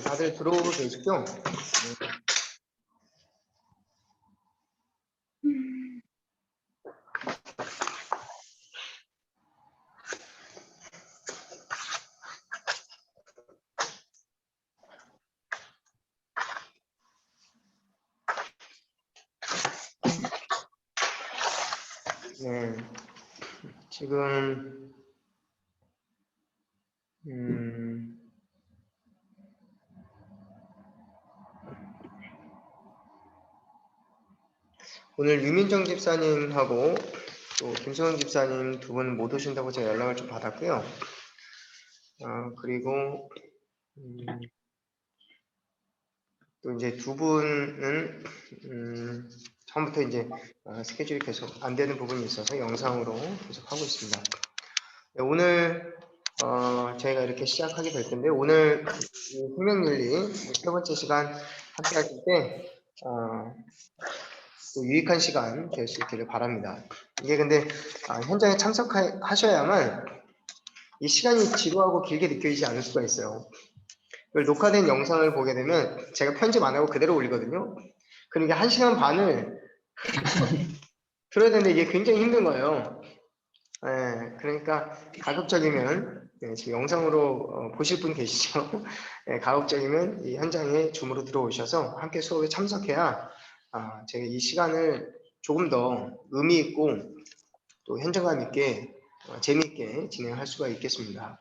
다들 들어오고 계시죠? 네, 지금 오늘 유민정 집사님하고 또 김수영 집사님 두 분 못 오신다고 제가 연락을 좀 받았고요. 그리고 또 이제 두 분은 처음부터 이제 스케줄이 계속 안 되는 부분이 있어서 영상으로 계속 하고 있습니다. 네, 오늘 저희가 이렇게 시작하게 될 텐데, 오늘 생명윤리 세 번째 시간 함께 하실 때 또 유익한 시간 될 수 있기를 바랍니다. 이게 근데 현장에 참석하셔야만 이 시간이 지루하고 길게 느껴지지 않을 수가 있어요. 이걸 녹화된 영상을 보게 되면 제가 편집 안 하고 그대로 올리거든요. 그러니까 1시간 반을 들어야 되는데 이게 굉장히 힘든 거예요. 네, 그러니까 가급적이면 지금 영상으로 보실 분 계시죠? 네, 가급적이면 이 현장에 줌으로 들어오셔서 함께 수업에 참석해야 제가 이 시간을 조금 더 의미 있고 또 현장감 있게 재미있게 진행할 수가 있겠습니다.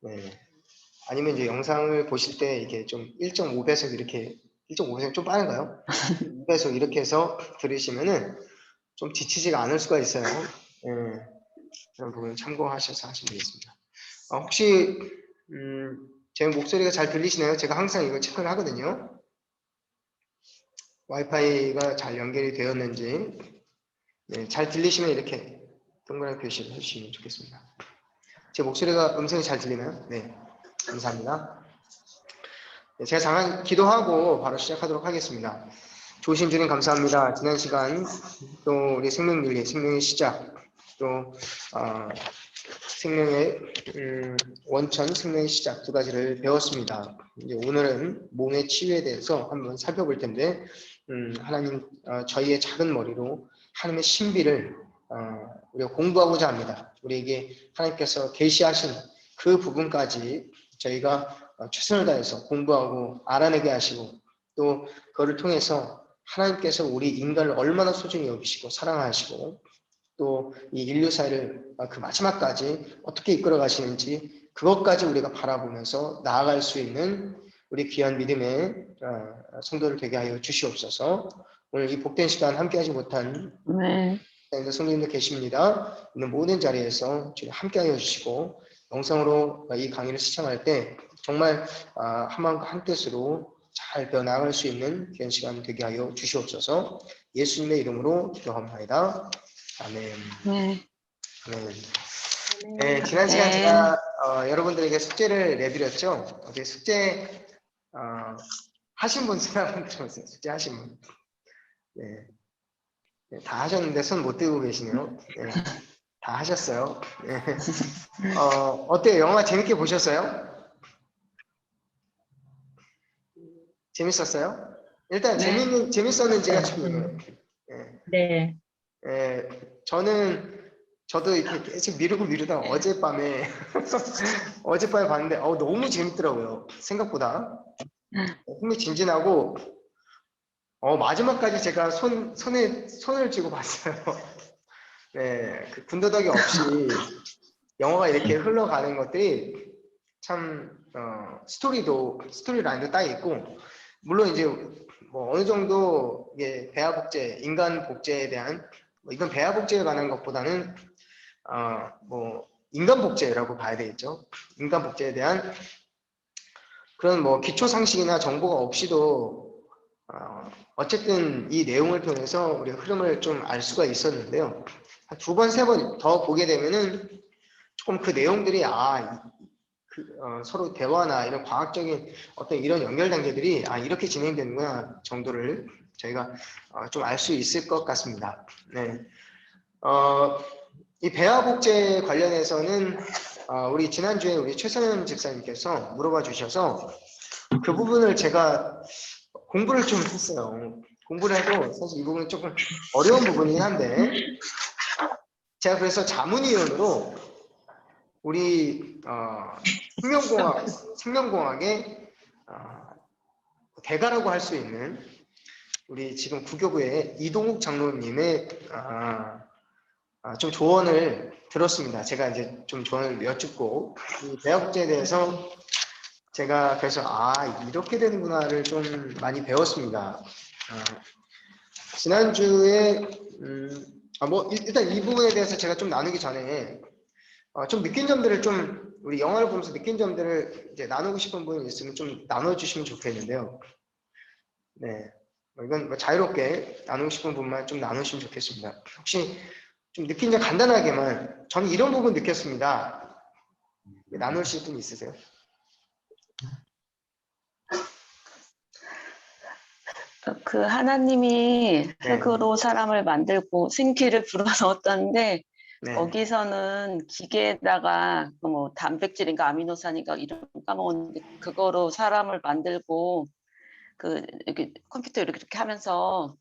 네. 아니면 이제 영상을 보실 때 이게 좀 1.5배속 이렇게 1.5배속 좀 빠른가요? 2배속 이렇게 해서 들으시면은 좀 지치지가 않을 수가 있어요. 네. 그런 부분 참고하셔서 하시면 되겠습니다. 혹시 제 목소리가 잘 들리시나요? 제가 항상 이거 체크를 하거든요. 와이파이가 잘 연결이 되었는지. 네, 잘 들리시면 이렇게 동그란 표시를 해주시면 좋겠습니다. 제 목소리가 음성이 잘 들리나요? 네, 감사합니다. 네, 제가 잠깐 기도하고 바로 시작하도록 하겠습니다. 좋으신 주님 감사합니다. 지난 시간 또 우리 생명윤리, 생명의 시작, 또 생명의 원천, 생명의 시작 두 가지를 배웠습니다. 이제 오늘은 몸의 치유에 대해서 한번 살펴볼 텐데 하나님 저희의 작은 머리로 하나님의 신비를 우리가 공부하고자 합니다. 우리에게 하나님께서 계시하신 그 부분까지 저희가 최선을 다해서 공부하고 알아내게 하시고 또 그를 통해서 하나님께서 우리 인간을 얼마나 소중히 여기시고 사랑하시고 또 이 인류 사회를 그 마지막까지 어떻게 이끌어 가시는지 그것까지 우리가 바라보면서 나아갈 수 있는 우리 귀한 믿음의 성도를 되게 하여 주시옵소서. 오늘 이 복된 시간 함께하지 못한 성도님들 계십니다. 있는 모든 자리에서 주님 함께하여 주시고 영상으로 이 강의를 시청할 때 정말 한 마음과 한 뜻으로 잘 배워나갈 수 있는 귀한 시간 되게 하여 주시옵소서. 예수님의 이름으로 기도합니다. 아멘. 네. 아멘. 네, 지난 시간 제가 여러분들에게 숙제를 내드렸죠. 어제 숙제 하신 분 손 한번 들어보세요. 숙제 하신 분. 네. 네, 다 하셨는데 손 못 들고 계시네요. 네, 다 하셨어요. 네. 어때요? 영화 재밌게 보셨어요? 재밌었어요? 일단 네. 재밌었는지가 중요해요. 네. 네. 네, 저도 이렇게 계속 미루다가 어젯밤에 봤는데 너무 재밌더라고요. 생각보다 흥미진진하고 마지막까지 제가 손을 쥐고 봤어요. 네, 그 군더더기 없이 영화가 이렇게 흘러가는 것들이 참 스토리 라인도 딱 있고 물론 이제 뭐 어느 정도 이게 배아 복제, 인간 복제에 대한 이건 배아 복제에 관한 것보다는 뭐 인간 복제라고 봐야 되겠죠. 인간 복제에 대한 그런 뭐 기초 상식이나 정보가 없이도 어쨌든 이 내용을 통해서 우리가 흐름을 좀 알 수가 있었는데요. 한 두 번, 세 번 더 보게 되면은 조금 그 내용들이 서로 대화나 이런 과학적인 어떤 이런 연결 단계들이 이렇게 진행되는구나 정도를 저희가 좀 알 수 있을 것 같습니다. 네. 이 배아 복제 관련해서는 우리 지난주에 우리 최선현 집사님께서 물어봐 주셔서 그 부분을 제가 공부를 좀 했어요. 공부를 해도 사실 이 부분은 조금 어려운 부분이긴 한데 제가 그래서 자문위원으로 우리 생명공학의 대가라고 할 수 있는 우리 지금 구교부의 이동욱 장로님의 좀 조언을 들었습니다. 제가 이제 좀 조언을 여쭙고 이 대학국제에 대해서 제가 그래서 이렇게 되는구나를 좀 많이 배웠습니다. 지난주에 일단 이 부분에 대해서 제가 좀 나누기 전에 좀 느낀 점들을 좀 우리 영화를 보면서 느낀 점들을 이제 나누고 싶은 분이 있으면 좀 나눠주시면 좋겠는데요. 네, 이건 자유롭게 나누고 싶은 분만 좀 나누시면 좋겠습니다. 혹시 좀 느낀 점 간단하게만 저는 이런 부분 느꼈습니다. 나누실 분 있으세요? 그 하나님이 흙으로 사람을 만들고 생기를 불어넣었다는데 네. 거기서는 기계에다가 뭐 단백질인가 아미노산인가 이런 거 까먹었는데 그거로 사람을 만들고 그 이렇게 컴퓨터 이렇게 하면서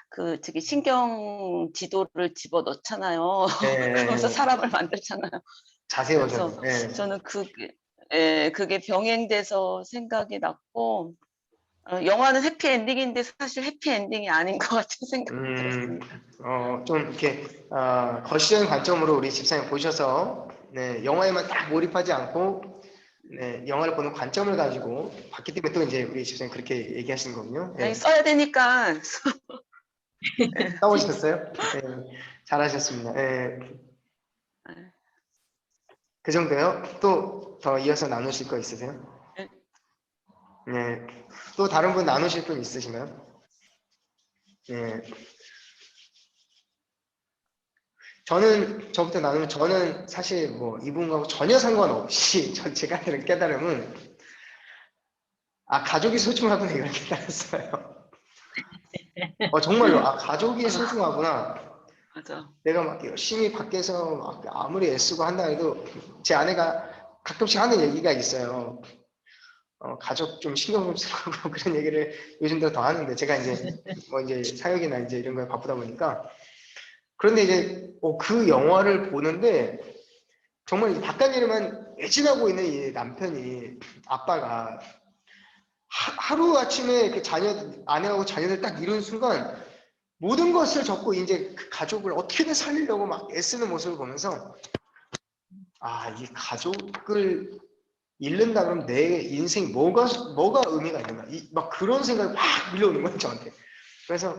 그 되게 신경 지도를 집어 넣잖아요. 네. 그러면서 사람을 만들잖아요. 자세히 그래서 보셔도. 네. 저는 그게 병행돼서 생각이 났고 영화는 해피엔딩인데 사실 해피엔딩이 아닌 것 같은 생각이 들었습니다. 좀 이렇게 거시적인 관점으로 우리 집사님 보셔서 네, 영화에만 딱 몰입하지 않고 네, 영화를 보는 관점을 가지고 봤기 때문에 또 이제 우리 집사님 그렇게 얘기하신 거군요. 네. 써야 되니까. 써오셨어요? 네, 잘하셨습니다. 네. 그 정도요? 또 더 이어서 나누실 거 있으세요? 네. 또 다른 분 나누실 분 있으신가요? 네. 저부터 나누면 저는 사실 뭐 이분하고 전혀 상관없이 제가 하는 깨달음은 가족이 소중하구나 이걸 깨달았어요. 정말로 가족이 소중하구나. 맞아. 내가 막 열심히 밖에서 막 아무리 애쓰고 한다 해도 제 아내가 가끔씩 하는 얘기가 있어요. 가족 좀 신경 좀 쓰고 그런 얘기를 요즘 들어 더 하는데 제가 이제 사역이나 이제 이런 거에 바쁘다 보니까 그런데 이제 그 영화를 보는데 정말 이 바깥일에만 매진하고 있는 이 남편이 아빠가 하루 아침에 그 아내하고 자녀들 딱 이룬 순간 모든 것을 접고 이제 그 가족을 어떻게든 살리려고 막 애쓰는 모습을 보면서 이 가족을 잃는다 그러면 내 인생 뭐가 의미가 있는가 막 그런 생각이 막 밀려오는 거예요 저한테. 그래서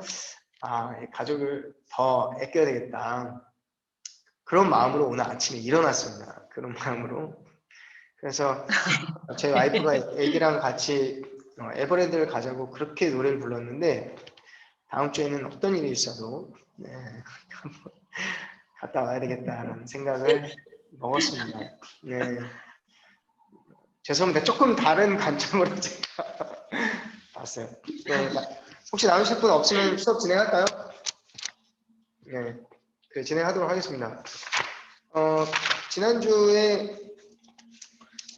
가족을 더 아껴야 되겠다 그런 마음으로 오늘 아침에 일어났습니다. 그런 마음으로. 그래서 제 와이프가 애기랑 같이 에버랜드를 가자고 그렇게 노래를 불렀는데 다음 주에는 어떤 일이 있어도 갔다 와야 되겠다라는 생각을 먹었습니다. 네. 죄송합니다. 조금 다른 관점으로 제가 봤어요. 네. 혹시 나누실 분 없으면 수업 진행할까요? 네. 진행하도록 하겠습니다. 지난주에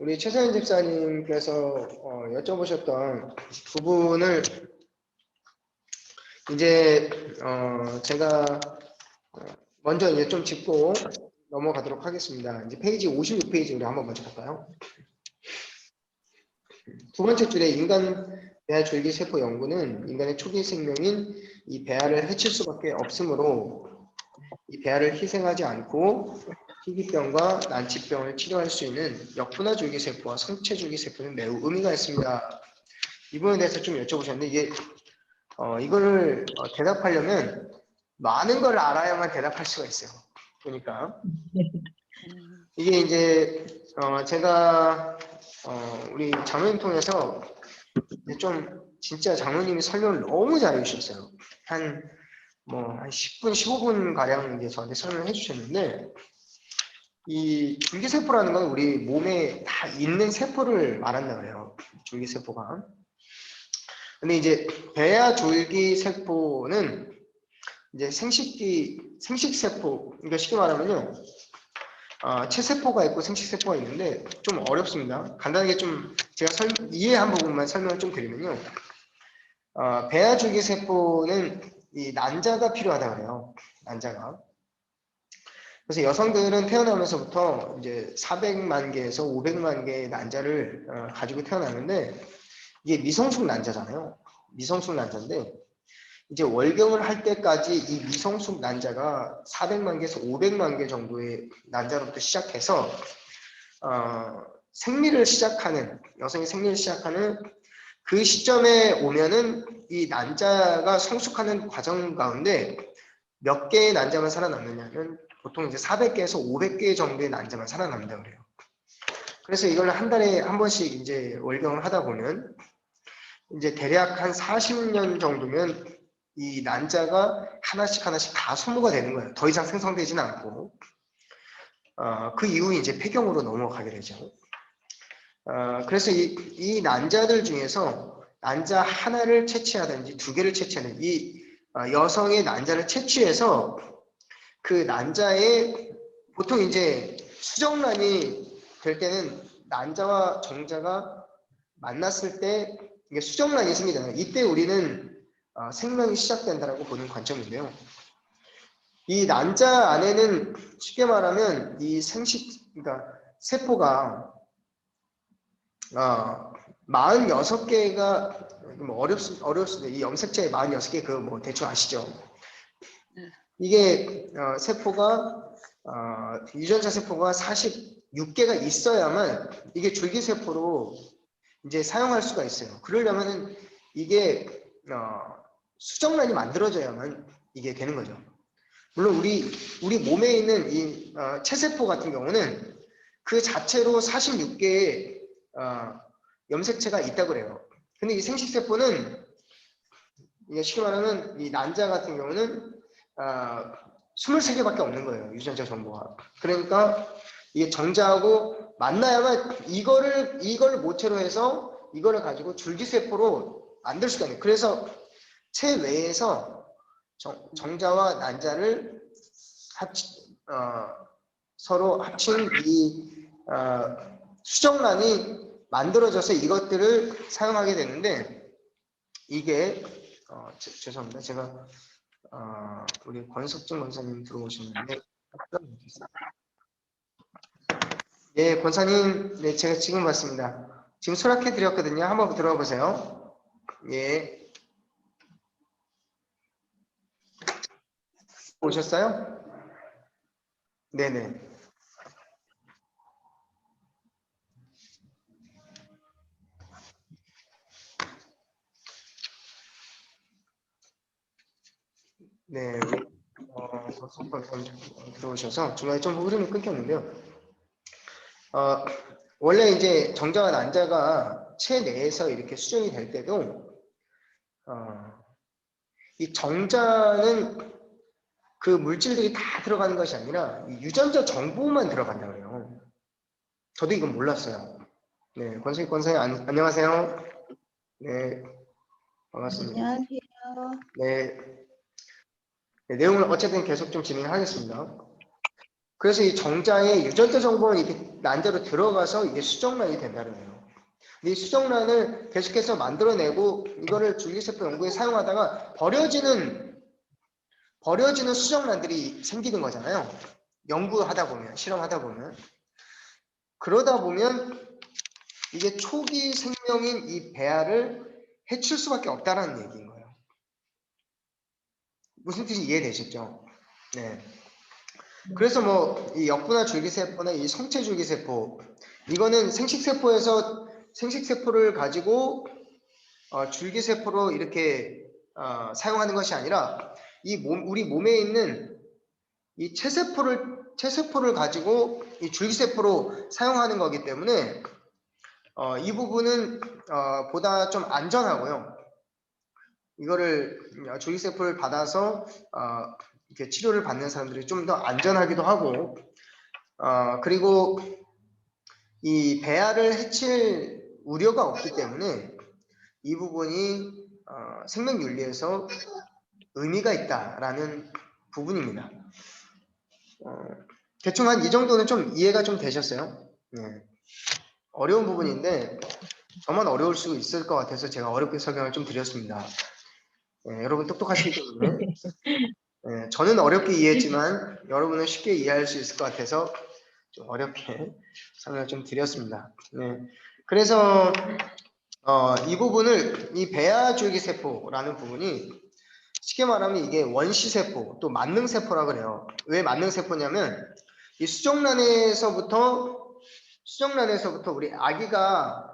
우리 최서연 집사님께서 여쭤보셨던 부분을 이제 제가 먼저 이제 좀 짚고 넘어가도록 하겠습니다. 이제 페이지 56페이지 우리 한번 먼저 볼까요? 두 번째 줄에 인간 배아 줄기 세포 연구는 인간의 초기 생명인 이 배아를 해칠 수밖에 없으므로 이 배아를 희생하지 않고 희귀병과 난치병을 치료할 수 있는 역분화 줄기세포와 성체 줄기세포는 매우 의미가 있습니다. 이 부분에 대해서 좀 여쭤보셨는데 이거를 대답하려면 많은 걸 알아야만 대답할 수가 있어요. 보니까 이게 이제 제가 우리 장로님 통해서 좀 진짜 장로님이 설명을 너무 잘해 주셨어요. 한 10분, 15분 가량 이제 저한테 설명을 해주셨는데 이 줄기세포라는 건 우리 몸에 다 있는 세포를 말한다 그래요. 줄기세포가. 근데 이제 배아 줄기세포는 이제 생식세포, 그러니까 쉽게 말하면요. 체세포가 있고 생식세포가 있는데 좀 어렵습니다. 간단하게 좀 제가 이해한 부분만 설명을 좀 드리면요. 배아줄기세포는 이 난자가 필요하다 그래요. 난자가. 그래서 여성들은 태어나면서부터 이제 400만 개에서 500만 개의 난자를 가지고 태어나는데 이게 미성숙 난자잖아요. 미성숙 난자인데 이제 월경을 할 때까지 이 미성숙 난자가 400만 개에서 500만 개 정도의 난자로부터 시작해서 생리를 시작하는 여성의 생리를 시작하는 그 시점에 오면은 이 난자가 성숙하는 과정 가운데 몇 개의 난자만 살아남느냐면 보통 이제 400개에서 500개 정도의 난자만 살아남는다 그래요. 그래서 이걸 한 달에 한 번씩 이제 월경을 하다 보면 이제 대략 한 40년 정도면 이 난자가 하나씩 다 소모가 되는 거예요. 더 이상 생성되지는 않고 그 이후 이제 폐경으로 넘어가게 되죠. 그래서 이 난자들 중에서 난자 하나를 채취하든지 두 개를 채취하는 이 여성의 난자를 채취해서 그 난자에 보통 이제 수정란이 될 때는 난자와 정자가 만났을 때 이게 수정란이 생기잖아요. 이때 우리는 생명이 시작된다라고 보는 관점인데요. 이 난자 안에는 쉽게 말하면 이 그러니까 세포가 46개가 뭐 어렵습니다. 이 염색체 46개 그 뭐 대충 아시죠? 이게 세포가 유전자 세포가 46개가 있어야만 이게 줄기세포로 이제 사용할 수가 있어요. 그러려면은 이게 수정란이 만들어져야만 이게 되는 거죠. 물론 우리 몸에 있는 이 체세포 같은 경우는 그 자체로 46개의 염색체가 있다고 그래요. 근데 이 생식세포는 이게 쉽게 말하면 이 난자 같은 경우는 23개밖에 없는 거예요. 유전자 정보가. 그러니까 이게 정자하고 만나야만 이거를 모체로 해서 이거를 가지고 줄기세포로 만들 수가 있는. 그래서 체외에서 정자와 난자를 서로 합친 이 수정란이 만들어져서 이것들을 사용하게 되는데 이게 죄송합니다. 제가 우리 권석준 권사님 들어오셨는데 예, 권사님, 네, 제가 지금 봤습니다. 지금 수락해 드렸거든요. 한번 들어가 보세요. 예, 오셨어요? 네네. 네, 권석준 권사님 들어오셔서 중간에 좀 흐름이 끊겼는데요. 원래 이제 정자와 난자가 체내에서 이렇게 수정이 될 때도 이 정자는 그 물질들이 다 들어가는 것이 아니라 유전자 정보만 들어간다 그래요. 저도 이건 몰랐어요. 네, 권사님 안녕하세요. 네, 반갑습니다. 안녕하세요. 네, 네, 내용을 어쨌든 계속 좀 진행하겠습니다. 그래서 이 정자의 유전자 정보는 이렇게 난자로 들어가서 이게 수정란이 된다는 거예요. 이 수정란을 계속해서 만들어내고 이거를 줄기세포 연구에 사용하다가 버려지는 수정란들이 생기는 거잖아요. 연구하다 보면, 실험하다 보면. 그러다 보면 이게 초기 생명인 이 배아를 해칠 수밖에 없다는 얘기인 거예요. 무슨 뜻이 이해되셨죠? 네. 그래서 뭐 이 역분화 줄기세포나 이 성체 줄기세포 이거는 생식세포를 가지고 줄기세포로 이렇게 사용하는 것이 아니라 우리 몸에 있는 이 체세포를 가지고 이 줄기세포로 사용하는 거기 때문에 이 부분은 보다 좀 안전하고요. 이거를 줄기세포를 받아서 이렇게 치료를 받는 사람들이 좀 더 안전하기도 하고 그리고 이 배아를 해칠 우려가 없기 때문에 이 부분이 생명윤리에서 의미가 있다라는 부분입니다. 대충 한 이 정도는 좀 이해가 좀 되셨어요? 네. 어려운 부분인데 저만 어려울 수 있을 것 같아서 제가 어렵게 설명을 좀 드렸습니다. 네, 여러분 똑똑하시기 때문에 네, 저는 어렵게 이해했지만 여러분은 쉽게 이해할 수 있을 것 같아서 좀 어렵게 설명을 좀 드렸습니다. 네. 그래서 이 부분을 이 배아줄기세포라는 부분이 쉽게 말하면 이게 원시세포 또 만능세포라 그래요. 왜 만능세포냐면 이 수정란에서부터 우리 아기가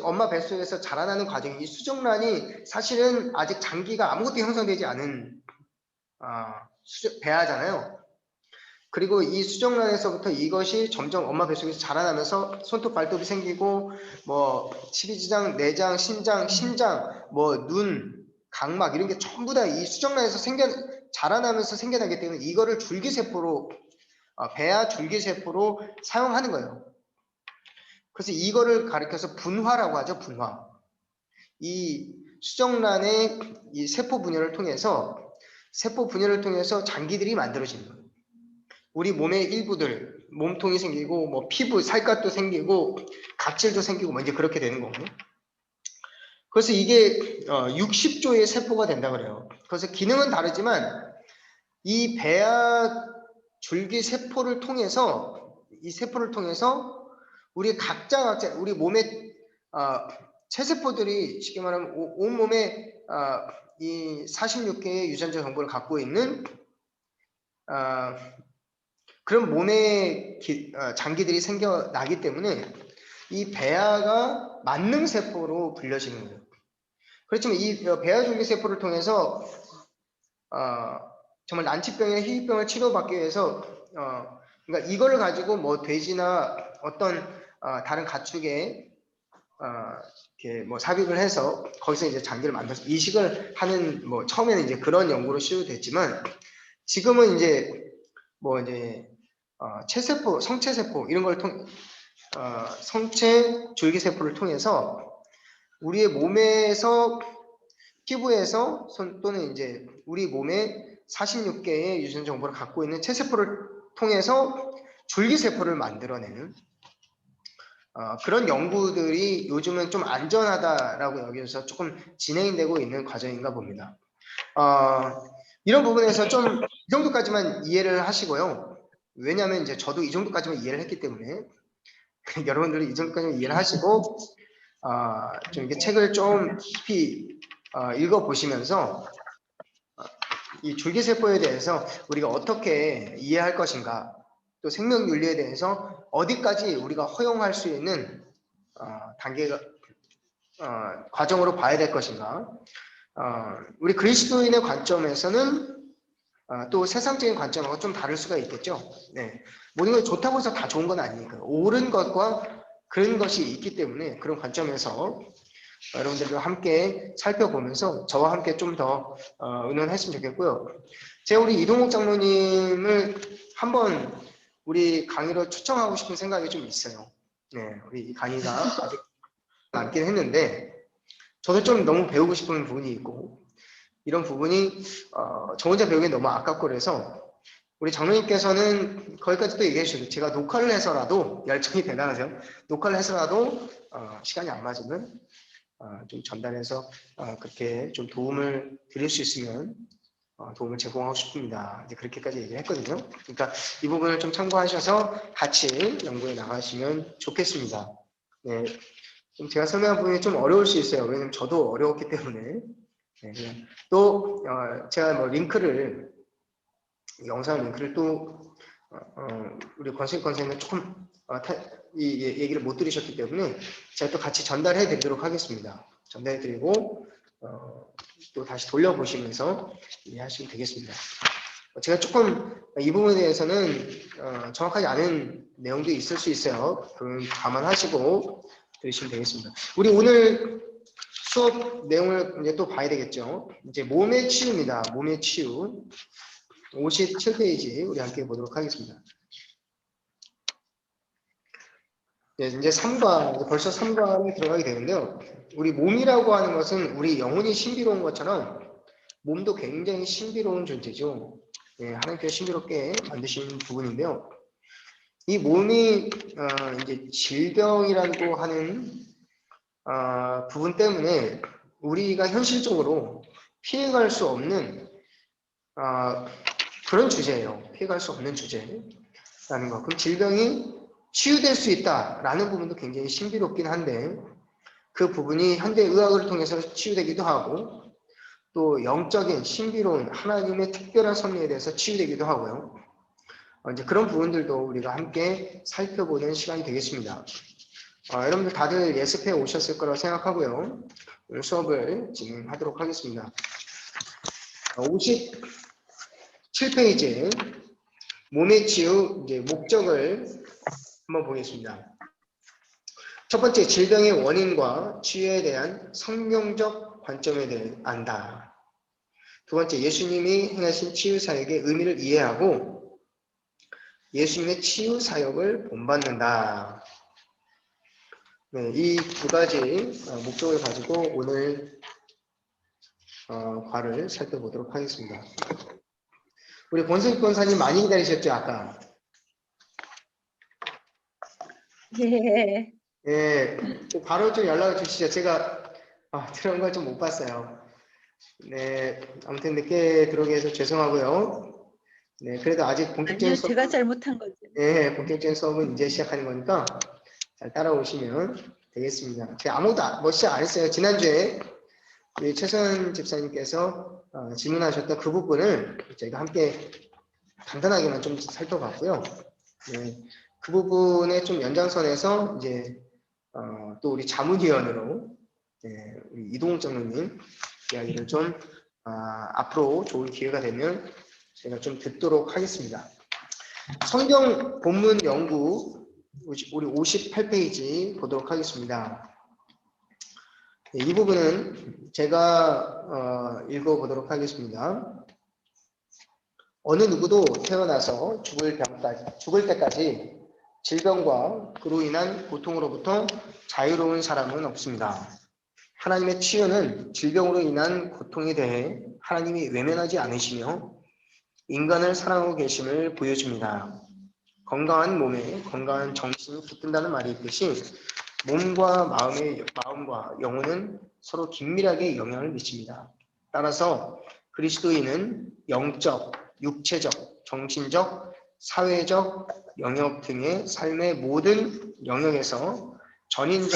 엄마 뱃속에서 자라나는 과정이 이 수정란이 사실은 아직 장기가 아무것도 형성되지 않은 배아잖아요. 그리고 이 수정란에서부터 이것이 점점 엄마 뱃속에서 자라나면서 손톱 발톱이 생기고 뭐 십이지장, 내장, 신장, 심장, 뭐 눈, 각막 이런 게 전부 다 이 수정란에서 자라나면서 생겨나기 때문에 이거를 줄기세포로 배아 줄기세포로 사용하는 거예요. 그래서 이거를 가리켜서 분화라고 하죠. 분화. 이 수정란의 이 세포 분열을 통해서 장기들이 만들어지는 거예요. 우리 몸의 일부들, 몸통이 생기고 뭐 피부, 살갗도 생기고 각질도 생기고 뭐 이제 그렇게 되는 거고. 그래서 이게 60조의 세포가 된다 그래요. 그래서 기능은 다르지만 이 배아 줄기 세포를 통해서 우리 각자 우리 몸의 체세포들이 쉽게 말하면 온몸에 이 46개의 유전자 정보를 갖고 있는 그런 몸의 장기들이 생겨나기 때문에 이 배아가 만능세포로 불려지는 거예요. 그렇지만 이 배아줄기세포를 통해서 정말 난치병이나 희귀병을 치료받기 위해서 그러니까 이거를 가지고 뭐 돼지나 어떤 다른 가축에 이렇게 뭐 삽입을 해서 거기서 이제 장기를 만들어서 이식을 하는 뭐 처음에는 이제 그런 연구로 시도됐지만 지금은 이제 뭐 이제 체세포, 성체세포 이런 걸 성체 줄기세포를 통해서 우리의 몸에서 피부에서 또는 이제 우리 몸에 46개의 유전 정보를 갖고 있는 체세포를 통해서 줄기세포를 만들어내는 그런 연구들이 요즘은 좀 안전하다라고 여기서 조금 진행되고 있는 과정인가 봅니다. 이런 부분에서 좀 이 정도까지만 이해를 하시고요. 왜냐하면 이제 저도 이 정도까지만 이해를 했기 때문에 여러분들이 이 정도까지만 이해를 하시고 좀 이렇게 책을 좀 깊이 읽어보시면서 이 줄기세포에 대해서 우리가 어떻게 이해할 것인가, 또 생명윤리에 대해서 어디까지 우리가 허용할 수 있는 단계가 과정으로 봐야 될 것인가, 우리 그리스도인의 관점에서는 또 세상적인 관점하고 좀 다를 수가 있겠죠. 네. 모든 걸 좋다고 해서 다 좋은 건 아니니까 옳은 것과 그런 것이 있기 때문에 그런 관점에서 여러분들과 함께 살펴보면서 저와 함께 좀 더 의논했으면 좋겠고요. 제가 우리 이동욱 장로님을 한번 우리 강의로 초청하고 싶은 생각이 좀 있어요. 네, 우리 이 강의가 아직 남긴 했는데 저도 좀 너무 배우고 싶은 부분이 있고 이런 부분이 저 혼자 배우기 너무 아깝고 그래서 우리 장로님께서는 거기까지도 얘기해 주시고 제가 녹화를 해서라도 열정이 대단하세요. 녹화를 해서라도 시간이 안 맞으면 좀 전달해서 그렇게 좀 도움을 드릴 수 있으면 도움을 제공하고 싶습니다. 이제 그렇게까지 얘기를 했거든요. 그러니까 이 부분을 좀 참고하셔서 같이 연구에 나가시면 좋겠습니다. 네, 좀 제가 설명한 부분이 좀 어려울 수 있어요. 왜냐면 저도 어려웠기 때문에. 네, 또 제가 뭐 영상 링크를 또 우리 권수익 조금 이 얘기를 못 들으셨기 때문에 제가 또 같이 전달해 드리도록 하겠습니다. 전달해 드리고 또 다시 돌려보시면서 이해하시면 되겠습니다. 제가 조금 이 부분에 대해서는 정확하지 않은 내용도 있을 수 있어요. 그건 감안하시고 들으시면 되겠습니다. 우리 오늘 수업 내용을 이제 또 봐야 되겠죠. 이제 몸의 치유입니다. 몸의 치유. 57페이지 우리 함께 보도록 하겠습니다. 네, 이제 3관, 벌써 3관에 들어가게 되는데요. 우리 몸이라고 하는 것은 우리 영혼이 신비로운 것처럼 몸도 굉장히 신비로운 존재죠. 네, 하나님께서 신비롭게 만드신 부분인데요. 이 몸이 이제 질병이라고 하는 부분 때문에 우리가 현실적으로 피해갈 수 없는 그런 주제예요. 피해갈 수 없는 주제라는 거. 그럼 질병이 치유될 수 있다라는 부분도 굉장히 신비롭긴 한데 그 부분이 현대 의학을 통해서 치유되기도 하고 또 영적인 신비로운 하나님의 특별한 섭리에 대해서 치유되기도 하고요. 이제 그런 부분들도 우리가 함께 살펴보는 시간이 되겠습니다. 여러분들 다들 예습해 오셨을 거라고 생각하고요. 오늘 수업을 진행하도록 하겠습니다. 57페이지 몸의 치유 이제 목적을 한번 보겠습니다. 첫 번째, 질병의 원인과 치유에 대한 성경적 관점에 대해 안다. 두 번째, 예수님이 행하신 치유 사역의 의미를 이해하고 예수님의 치유 사역을 본받는다. 네, 이 두 가지 목적을 가지고 오늘 과를 살펴보도록 하겠습니다. 우리 권승익 권사님 많이 기다리셨죠, 아까? 예. 예, 바로 좀 연락을 주시죠. 제가 들어온 걸 좀 못 봤어요. 네, 아무튼 늦게 들어오게 해서 죄송하고요. 네, 그래도 아직 본격적인 아니요, 수업, 제가 잘못한 거죠. 네, 본격적인 수업은 이제 시작하는 거니까 잘 따라오시면 되겠습니다. 제가 아무도 뭐 시작 안 했어요. 지난주에 우리 최선 집사님께서 질문하셨던 그 부분을 저희가 함께 간단하게만 좀 살펴봤고요. 네, 그 부분의 좀 연장선에서 이제 또 우리 자문위원으로 우리 이동욱 장로님 이야기를 좀 앞으로 좋은 기회가 되면 제가 좀 듣도록 하겠습니다. 성경 본문 연구 우리 58페이지 보도록 하겠습니다. 이 부분은 제가 읽어보도록 하겠습니다. 어느 누구도 태어나서 죽을 때까지 질병과 그로 인한 고통으로부터 자유로운 사람은 없습니다. 하나님의 치유는 질병으로 인한 고통에 대해 하나님이 외면하지 않으시며 인간을 사랑하고 계심을 보여줍니다. 건강한 몸에 건강한 정신이 깃든다는 말이 있듯이 몸과 마음과 영혼은 서로 긴밀하게 영향을 미칩니다. 따라서 그리스도인은 영적, 육체적, 정신적, 사회적 영역 등의 삶의 모든 영역에서 전인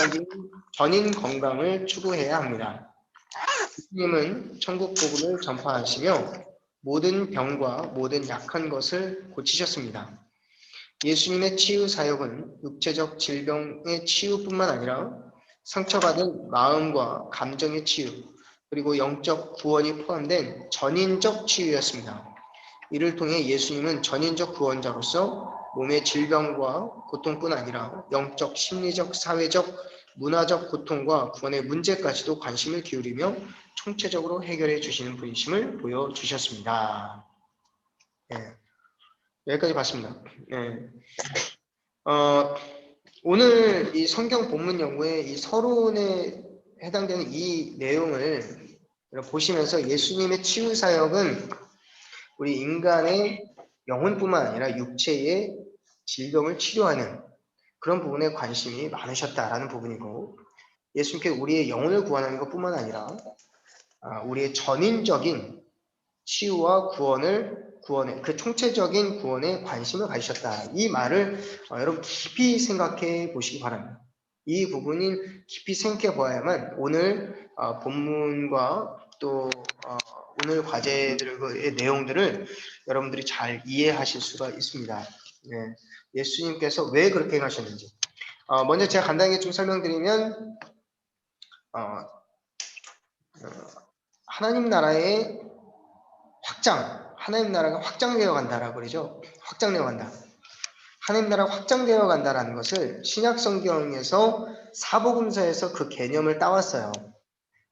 건강을 추구해야 합니다. 예수님은 천국 복음을 전파하시며 모든 병과 모든 약한 것을 고치셨습니다. 예수님의 치유 사역은 육체적 질병의 치유뿐만 아니라 상처받은 마음과 감정의 치유, 그리고 영적 구원이 포함된 전인적 치유였습니다. 이를 통해 예수님은 전인적 구원자로서 몸의 질병과 고통뿐 아니라 영적, 심리적, 사회적, 문화적 고통과 구원의 문제까지도 관심을 기울이며 총체적으로 해결해 주시는 분이심을 보여주셨습니다. 네, 여기까지 봤습니다. 네. 오늘 이 성경 본문 연구의 이 서론에 해당되는 이 내용을 보시면서 예수님의 치유 사역은 우리 인간의 영혼뿐만 아니라 육체의 질병을 치료하는 그런 부분에 관심이 많으셨다라는 부분이고, 예수님께 우리의 영혼을 구원하는 것뿐만 아니라 우리의 전인적인 치유와 구원의 그 총체적인 구원에 관심을 가지셨다. 이 말을 여러분 깊이 생각해 보시기 바랍니다. 이 부분을 깊이 생각해 보아야만 오늘 본문과 또 오늘 과제들의 내용들을 여러분들이 잘 이해하실 수가 있습니다. 네. 예수님께서 왜 그렇게 하셨는지 먼저 제가 간단하게 좀 설명드리면 하나님 나라의 하나님 나라가 확장되어 간다라고 그러죠. 확장되어 간다. 하나님 나라가 확장되어 간다라는 것을 신약 성경에서 사복음서에서 그 개념을 따왔어요.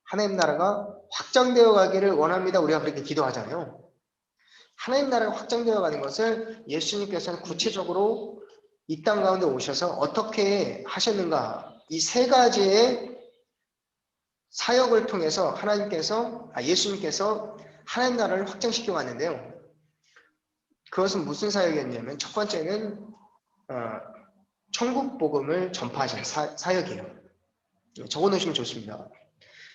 하나님 나라가 확장되어 가기를 원합니다. 우리가 그렇게 기도하잖아요. 하나님 나라가 확장되어 가는 것을 예수님께서는 구체적으로 이 땅 가운데 오셔서 어떻게 하셨는가, 이 세 가지의 사역을 통해서 예수님께서 하나님 나라를 확장시켜 왔는데요. 그것은 무슨 사역이었냐면 첫 번째는 천국 복음을 전파하신 사역이에요. 적어 놓으시면 좋습니다.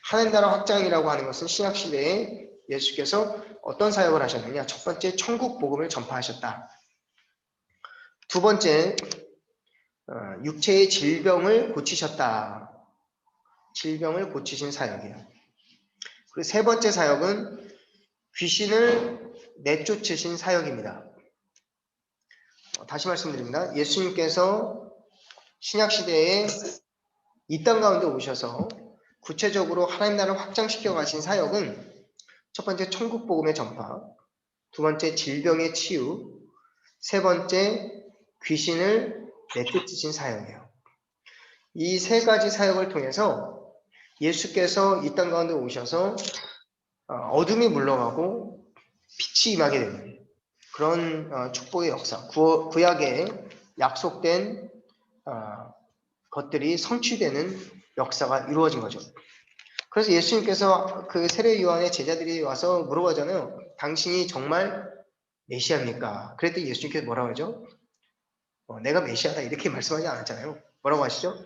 하나님 나라 확장이라고 하는 것은 신약 시대에 예수께서 어떤 사역을 하셨느냐? 첫 번째, 천국 복음을 전파하셨다. 두 번째, 육체의 질병을 고치셨다. 질병을 고치신 사역이에요. 그리고 세 번째 사역은 귀신을 내쫓으신 사역입니다. 다시 말씀드립니다. 예수님께서 신약 시대에 이 땅 가운데 오셔서 구체적으로 하나님 나라를 확장시켜 가신 사역은 첫 번째 천국 복음의 전파, 두 번째 질병의 치유, 세 번째 귀신을 내쫓으신 사역이에요. 이 세 가지 사역을 통해서 예수께서 이 땅 가운데 오셔서 어둠이 물러가고 빛이 임하게 되는 그런 축복의 역사, 구약에 약속된 것들이 성취되는 역사가 이루어진 거죠. 그래서 예수님께서 그 세례 요한의 제자들이 와서 물어보잖아요. 당신이 정말 메시아입니까? 그랬더니 예수님께서 뭐라고 하죠? 내가 메시아다 이렇게 말씀하지 않았잖아요. 뭐라고 하시죠?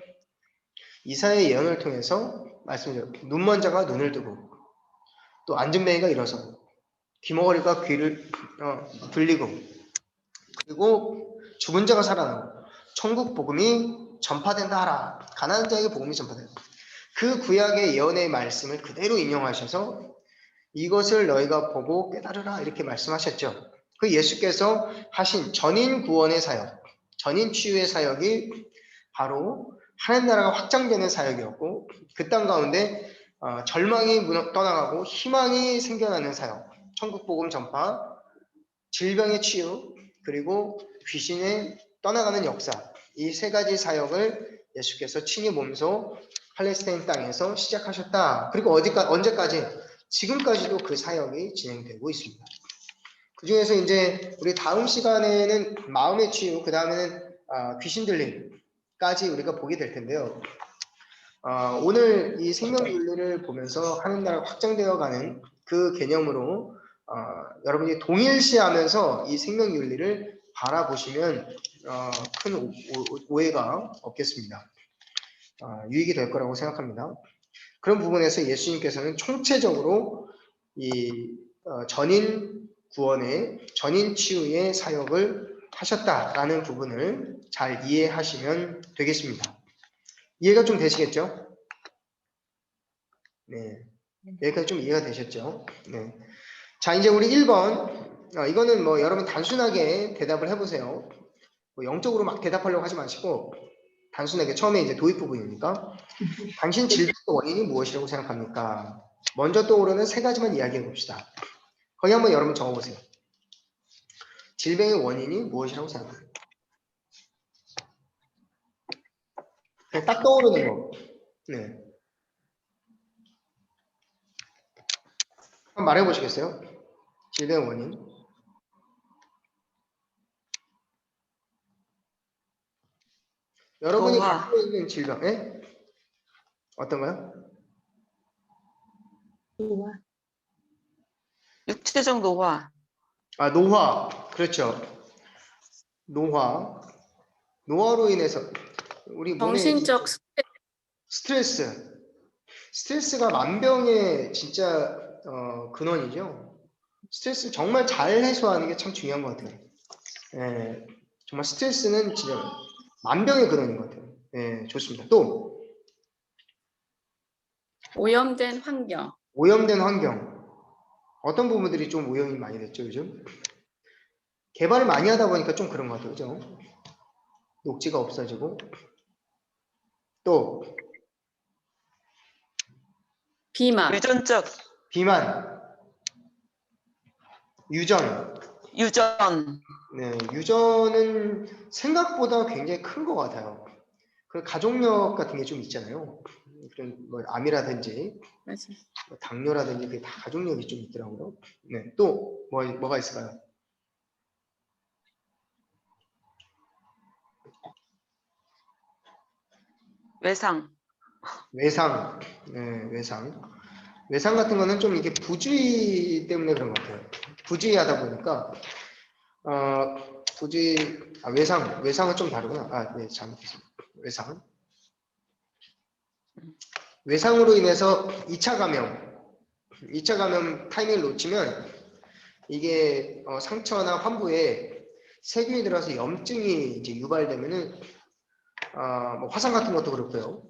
이사야의 예언을 통해서 말씀드려요. 눈먼 자가 눈을 뜨고 또 앉은뱅이가 일어서고 귀머거리가 귀를 들리고 그리고 죽은 자가 살아나고 천국 복음이 전파된다 하라. 가난한 자에게 복음이 전파된다. 그 구약의 예언의 말씀을 그대로 인용하셔서 이것을 너희가 보고 깨달으라 이렇게 말씀하셨죠. 그 예수께서 하신 전인 구원의 사역, 전인 치유의 사역이 바로 하나님 나라가 확장되는 사역이었고 그 땅 가운데 절망이 떠나가고 희망이 생겨나는 사역, 천국 복음 전파, 질병의 치유, 그리고 귀신의 떠나가는 역사, 이 세 가지 사역을 예수께서 친히 몸소 팔레스타인 땅에서 시작하셨다. 그리고 언제까지? 지금까지도 그 사역이 진행되고 있습니다. 그 중에서 이제 우리 다음 시간에는 마음의 치유, 그 다음에는 귀신 들림까지 우리가 보게 될 텐데요. 오늘 이 생명윤리를 보면서 하나님 나라가 확장되어 가는 그 개념으로 여러분이 동일시하면서 이 생명윤리를 바라보시면 큰 오해가 없겠습니다. 유익이 될 거라고 생각합니다. 그런 부분에서 예수님께서는 총체적으로 이 전인 구원의 전인 치유의 사역을 하셨다라는 부분을 잘 이해하시면 되겠습니다. 이해가 좀 되시겠죠? 네. 여기까지 좀 이해가 되셨죠? 네. 자, 이제 우리 1번. 이거는 뭐 여러분 단순하게 대답을 해보세요. 뭐 영적으로 막 대답하려고 하지 마시고 단순하게 처음에 이제 도입 부분이니까 당신 질병의 원인이 무엇이라고 생각합니까? 먼저 떠오르는 세 가지만 이야기해 봅시다. 거기 한번 여러분 적어보세요. 질병의 원인이 무엇이라고 생각합니까? 그냥 딱 떠오르는 거. 네. 한번 말해 보시겠어요? 질병의 원인. 여러분이 노화. 갖고 있는 질병, 예? 어떤가요? 노화. 육체적 노화. 노화. 그렇죠. 노화. 노화로 인해서 우리 몸에 정신적 스트레스. 스트레스가 만병의 진짜 근원이죠. 스트레스 정말 잘 해소하는 게 참 중요한 것 같아요. 예, 정말 스트레스는 진짜 만병의 근원인 것 같아요. 예, 좋습니다. 또 오염된 환경, 오염된 환경. 어떤 부분들이 좀 오염이 많이 됐죠, 요즘? 개발을 많이 하다 보니까 좀 그런 것 같아요, 그죠? 녹지가 없어지고 또 비만, 유전적 비만, 유전. 유전. 네, 유전은 생각보다 굉장히 큰 것 같아요. 그 가족력 같은 게 좀 있잖아요. 그런 뭐 암이라든지 맞아. 뭐 당뇨라든지 그게 다 가족력이 좀 있더라고요. 네, 또 뭐가 있을까요? 외상. 외상, 네, 외상 같은 거는 좀 이게 부주의 때문에 그런 것 같아요. 부주의하다 보니까 굳이 외상은 좀 다르구나. 네, 잘못했습니다. 외상으로 인해서 2차 감염 타이밍을 놓치면 이게 상처나 환부에 세균이 들어서 염증이 이제 유발되면은 뭐 화상 같은 것도 그렇고요.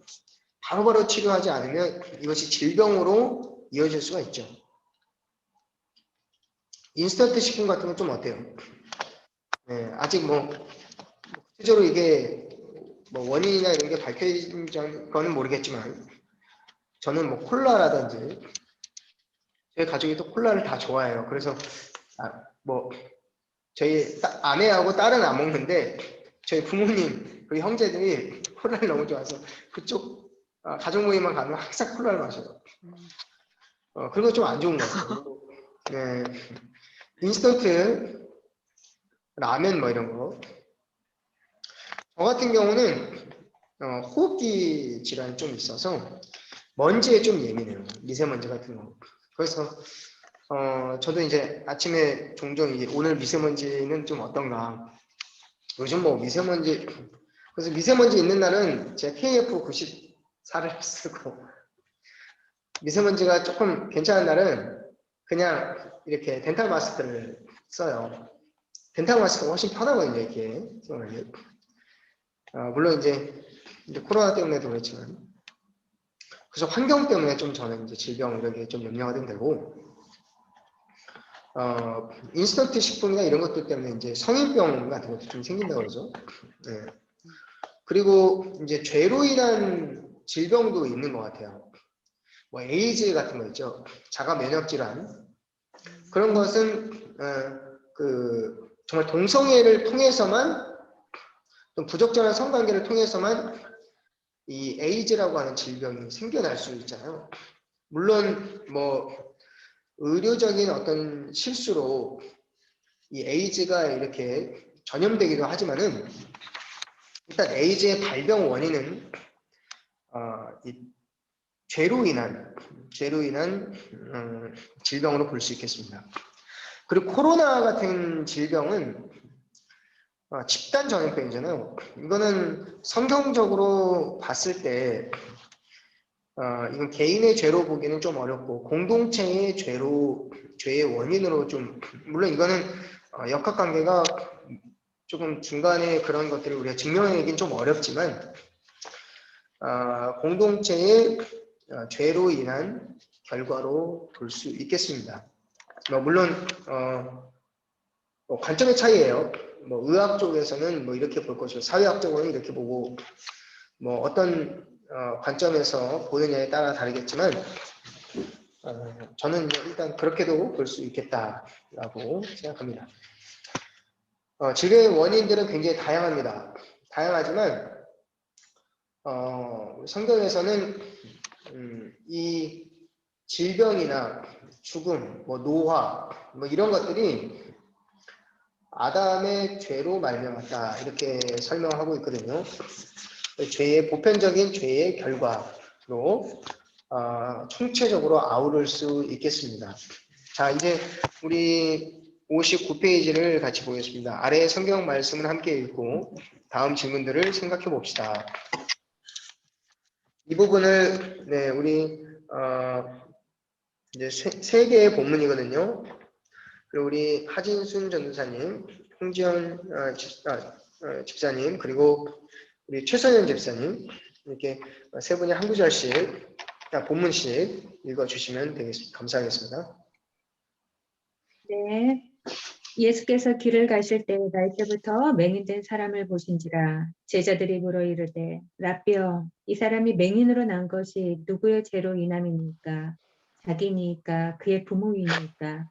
바로바로 치료하지 않으면 이것이 질병으로 이어질 수가 있죠. 인스턴트 식품 같은 건 좀 어때요? 네, 아직 뭐 구체적으로 이게 뭐 원인이나 이런 게 밝혀진 거는 모르겠지만 저는 뭐 콜라라든지 저희 가족이 또 콜라를 다 좋아해요. 그래서 뭐 저희 아내하고 딸은 안 먹는데 저희 부모님 그리고 형제들이 콜라를 너무 좋아해서 그쪽 가족 모임만 가면 항상 콜라를 마셔요. 그런 거 좀 안 좋은 것 같아요. 네. 인스턴트 라면 뭐 이런 거. 저 같은 경우는 호흡기 질환이 좀 있어서 먼지에 좀 예민해요. 미세먼지 같은 거. 그래서 저도 이제 아침에 종종 이제 오늘 미세먼지는 좀 어떤가. 요즘 뭐 미세먼지, 그래서 미세먼지 있는 날은 제가 KF94를 쓰고 미세먼지가 조금 괜찮은 날은 그냥 이렇게 덴탈 마스크를 써요. 덴탈 마스크가 훨씬 편하거든요, 이렇게. 물론 이제 코로나 때문에도 그렇지만. 그래서 환경 때문에 좀 저는 이제 질병 이런 게 좀 염려가 되고, 인스턴트 식품이나 이런 것들 때문에 이제 성인병 같은 것도 좀 생긴다고 그러죠. 네. 그리고 이제 죄로 인한 질병도 있는 것 같아요. 뭐 에이즈 같은 거 있죠. 자가 면역 질환. 그런 것은 정말 동성애를 통해서만 또 부적절한 성관계를 통해서만 이 에이즈라고 하는 질병이 생겨날 수 있잖아요. 물론 뭐 의료적인 어떤 실수로 이 에이즈가 이렇게 전염되기도 하지만은 일단 에이즈의 발병 원인은 이 죄로 인한 질병으로 볼 수 있겠습니다. 그리고 코로나 같은 질병은 집단 전염병이잖아요. 이거는 성경적으로 봤을 때 이건 개인의 죄로 보기는 좀 어렵고 공동체의 죄의 원인으로 좀 물론 이거는 역학관계가 조금 중간에 그런 것들을 우리가 증명하기는 좀 어렵지만 공동체의 죄로 인한 결과로 볼 수 있겠습니다. 물론 관점의 차이예요. 뭐 의학 쪽에서는 뭐 이렇게 볼 것이고 사회학적으로는 이렇게 보고 뭐 어떤 관점에서 보느냐에 따라 다르겠지만 저는 일단 그렇게도 볼 수 있겠다라고 생각합니다. 질병의 원인들은 굉장히 다양합니다. 다양하지만 성경에서는 이 질병이나 죽음, 뭐 노화, 뭐 이런 것들이 아담의 죄로 말미암았다 이렇게 설명하고 있거든요. 보편적인 죄의 결과로 총체적으로 아우를 수 있겠습니다. 자, 이제 우리 59페이지를 같이 보겠습니다. 아래의 성경 말씀을 함께 읽고 다음 질문들을 생각해 봅시다. 이 부분을 우리 이제 세 개의 본문이거든요. 그리고 우리 하진순 전도사님, 홍지연 집사님, 그리고 우리 최선현 집사님 이렇게 세 분이 한 구절씩 본문씩 읽어주시면 되겠습니다. 감사하겠습니다. 네. 예수께서 길을 가실 때 날때부터 맹인된 사람을 보신지라 제자들이 물어 이르되 라삐여 이 사람이 맹인으로 난 것이 누구의 죄로 인함이니까 자기니까 그의 부모이니까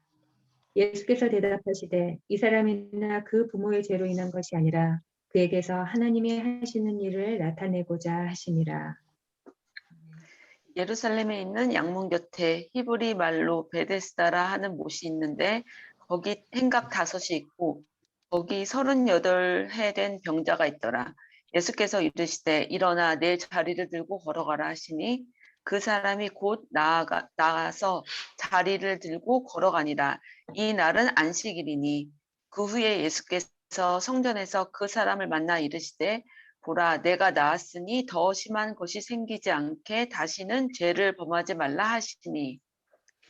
예수께서 대답하시되 이 사람이나 그 부모의 죄로 인한 것이 아니라 그에게서 하나님이 하시는 일을 나타내고자 하심이라. 예루살렘에 있는 양문 곁에 히브리 말로 베데스다라 하는 못이 있는데 거기 행각 5이 있고 거기 38해 된 병자가 있더라. 예수께서 이르시되 일어나 내 자리를 들고 걸어가라 하시니 그 사람이 곧 나아가서 자리를 들고 걸어가니라. 이 날은 안식일이니 그 후에 예수께서 성전에서 그 사람을 만나 이르시되 보라 내가 나았으니 더 심한 것이 생기지 않게 다시는 죄를 범하지 말라 하시니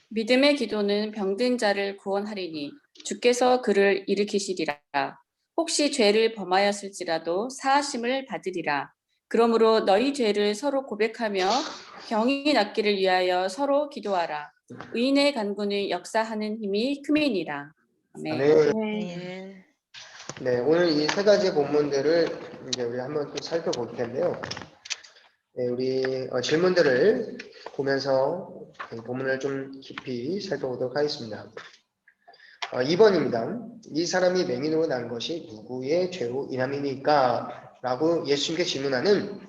믿음의 기도는 병든 자를 구원하리니 주께서 그를 일으키시리라. 혹시 죄를 범하였을지라도 사하심을 받으리라. 그러므로 너희 죄를 서로 고백하며 병이 낫기를 위하여 서로 기도하라. 의인의 간구는 역사하는 힘이 큼이니라. 아멘. 아멘. 네, 오늘 이 세 가지 본문들을 이제 우리 한번 또 살펴볼 텐데요. 네, 우리 질문들을 보면서 이 본문을 좀 깊이 살펴보도록 하겠습니다. 2번입니다. 이 사람이 맹인으로 난 것이 누구의 죄로 인함이니까? 라고 예수님께 질문하는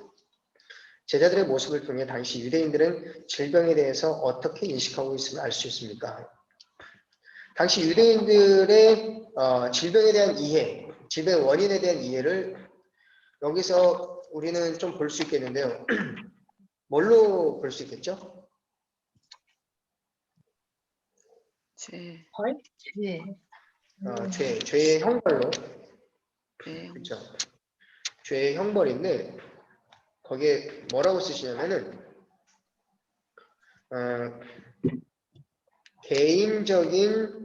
제자들의 모습을 통해 당시 유대인들은 질병에 대해서 어떻게 인식하고 있음을 알 수 있습니까? 당시 유대인들의 질병에 대한 이해, 질병의 원인에 대한 이해를 여기서 우리는 좀 볼 수 있겠는데요. 뭘로 볼 수 있겠죠? 죄, 죄의 형벌로. 죄, 그렇죠. 죄의 형벌인데 거기에 뭐라고 쓰시냐면은 개인적인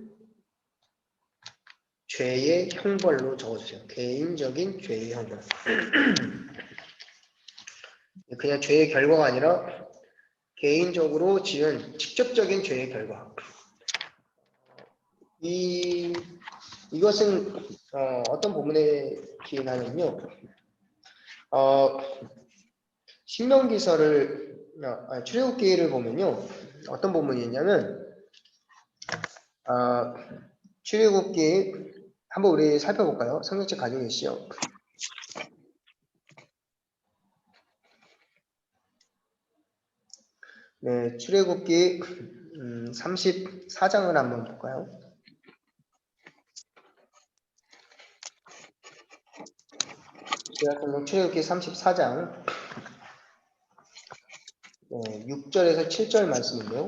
죄의 형벌로 적어주세요. 개인적인 죄의 형벌. 그냥 죄의 결과가 아니라 개인적으로 지은 직접적인 죄의 결과. 이것은 어떤 부분에 기인하면요. 신명기서를 출애굽기를 보면요. 어떤 부분이 있냐면 출애굽기 한번 우리 살펴볼까요? 성경책 가지고 계시죠? 네, 출애굽기 34장을 한번 볼까요? 출애굽기 34장 6절에서 7절 말씀인데요.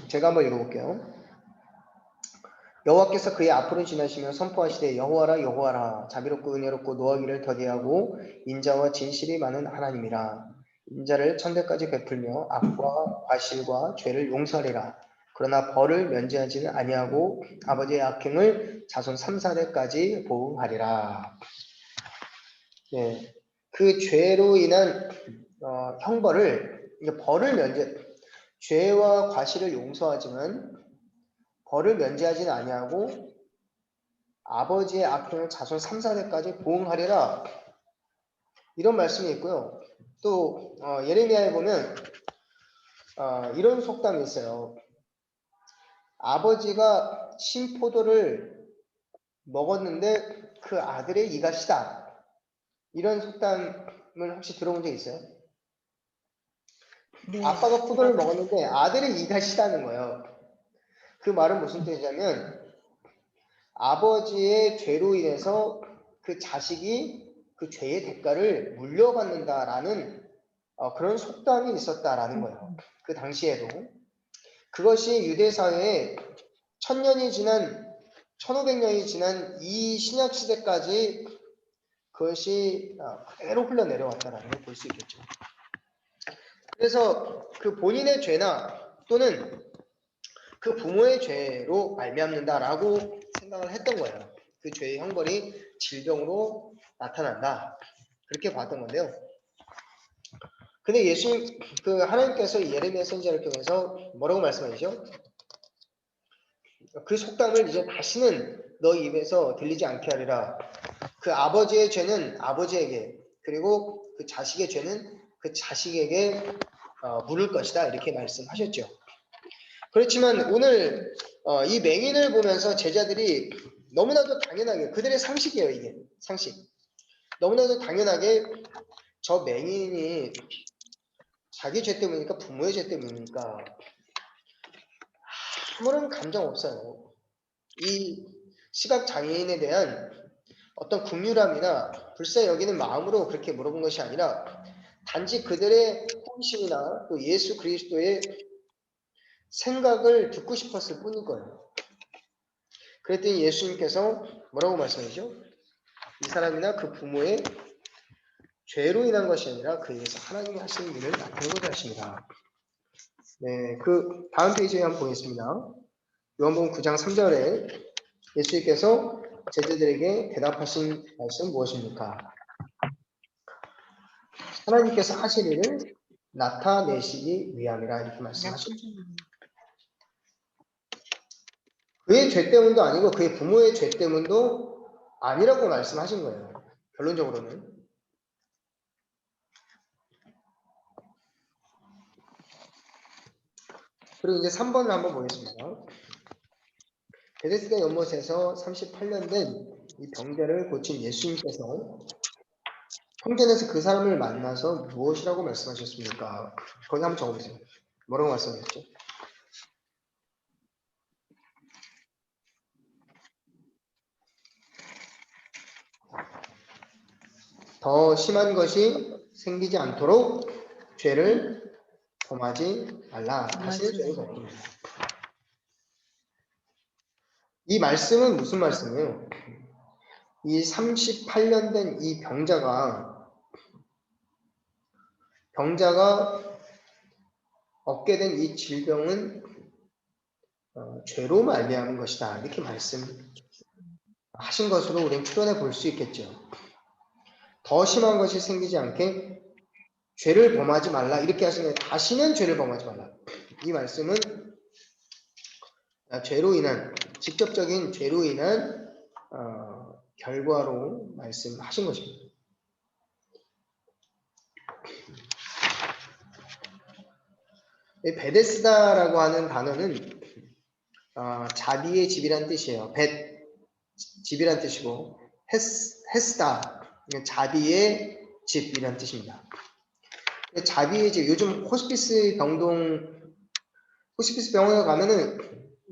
제가 한번 읽어볼게요. 여호와께서 그의 앞으로 지나시며 선포하시되 여호와라 여호와라 자비롭고 은혜롭고 노하기를 더디하고 인자와 진실이 많은 하나님이라. 인자를 천대까지 베풀며 악과 과실과 죄를 용서하리라. 그러나 벌을 면제하지는 아니하고 아버지의 악행을 자손 3, 4대까지 보응하리라. 네, 그 죄로 인한 형벌을 벌을 죄와 과실을 용서하지만 벌을 면제하지는 아니하고 아버지의 악행을 자손 3, 4대까지 보응하리라. 이런 말씀이 있고요. 또 예레미야에 보면 이런 속담이 있어요. 아버지가 신포도를 먹었는데 그 아들의 이가 시다. 이런 속담을 혹시 들어본 적 있어요? 네. 아빠가 포도를 먹었는데 아들의 이가 시다는 거예요. 그 말은 무슨 뜻이냐면 아버지의 죄로 인해서 그 자식이 그 죄의 대가를 물려받는다라는 그런 속담이 있었다라는 거예요. 그 당시에도. 그것이 유대 사회에 1500년이 지난 이 신약 시대까지 그것이 그대로 흘러내려왔다라는 걸 볼 수 있겠죠. 그래서 그 본인의 죄나 또는 그 부모의 죄로 말미암는다라고 생각을 했던 거예요. 그 죄의 형벌이 질병으로 나타난다. 그렇게 봤던 건데요. 근데 하나님께서 예레미야 선지자를 통해서 뭐라고 말씀하시죠? 그 속담을 이제 다시는 너희 입에서 들리지 않게 하리라. 그 아버지의 죄는 아버지에게, 그리고 그 자식의 죄는 그 자식에게 물을 것이다. 이렇게 말씀하셨죠. 그렇지만 오늘 이 맹인을 보면서 제자들이 너무나도 당연하게, 그들의 상식이에요. 이게 상식. 너무나도 당연하게 저 맹인이 자기 죄 때문이니까 부모의 죄 때문이니까 아무런 감정 없어요. 이 시각 장애인에 대한 어떤 긍휼함이나 불쌍히 여기는 마음으로 그렇게 물어본 것이 아니라 단지 그들의 혼신이나 또 예수 그리스도의 생각을 듣고 싶었을 뿐인 거예요. 그랬더니 예수님께서 뭐라고 말씀하시죠? 이 사람이나 그 부모의 죄로 인한 것이 아니라 그에게서 하나님이 하시는 일을 나타내고자 하십니다. 네, 그 다음 페이지에 한번 보겠습니다. 요한복음 9장 3절에 예수님께서 제자들에게 대답하신 말씀 무엇입니까? 하나님께서 하실 일을 나타내시기 위함이라 이렇게 말씀하십니다. 그의 죄 때문도 아니고 그의 부모의 죄 때문도 아니라고 말씀하신 거예요. 결론적으로는. 그리고 이제 3번을 한번 보겠습니다. 베데스다 연못에서 38년 된 이 병자를 고친 예수님께서 성전에서 그 사람을 만나서 무엇이라고 말씀하셨습니까? 거기 한번 적어보세요. 뭐라고 말씀하셨죠? 더 심한 것이 생기지 않도록 죄를 범하지 말라. 다시는 죄를 범합니다. 이 말씀은 무슨 말씀이에요? 이 38년 된 이 병자가 얻게 된 이 질병은 죄로 말미암은 것이다. 이렇게 말씀하신 것으로 우리는 추론해 볼 수 있겠죠. 더 심한 것이 생기지 않게 죄를 범하지 말라. 이렇게 하시면 다시는 죄를 범하지 말라. 이 말씀은 죄로 인한 직접적인 죄로 인한 결과로 말씀하신 것입니다. 이 베데스다라고 하는 단어는 자비의 집이란 뜻이에요. 집이란 뜻이고 헤스다 자비의 집이란 뜻입니다. 자비의 집, 요즘 호스피스 병원에 가면은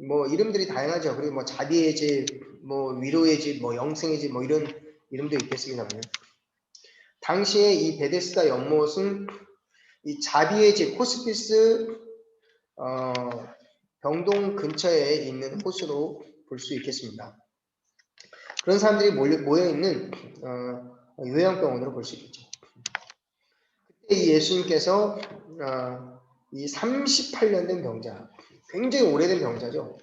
뭐 이름들이 다양하죠. 그리고 뭐 자비의 집, 뭐 위로의 집, 뭐 영생의 집, 뭐 이런 이름도 있겠습니다만, 당시에 이 베데스다 연못은 이 자비의 집, 호스피스 병동 근처에 있는 호수로 볼 수 있겠습니다. 그런 사람들이 모여 있는 요양병원으로 볼 수 있겠죠. 그때 이 예수님께서 이 38년 된 병자, 굉장히 오래된 병자죠.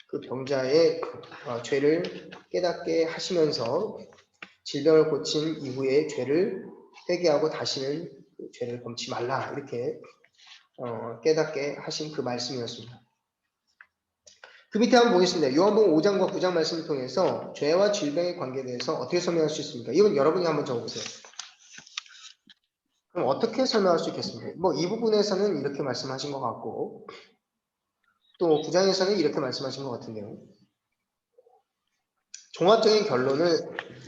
그 병자의 죄를 깨닫게 하시면서 질병을 고친 이후에 죄를 회개하고 다시는 그 죄를 범치 말라 이렇게 깨닫게 하신 그 말씀이었습니다. 그 밑에 한번 보겠습니다. 요한복음 5장과 9장 말씀을 통해서 죄와 질병의 관계에 대해서 어떻게 설명할 수 있습니까? 이건 여러분이 한번 적어보세요. 그럼 어떻게 설명할 수 있겠습니까? 뭐 이 부분에서는 이렇게 말씀하신 것 같고 또 9장에서는 이렇게 말씀하신 것 같은데요. 종합적인 결론을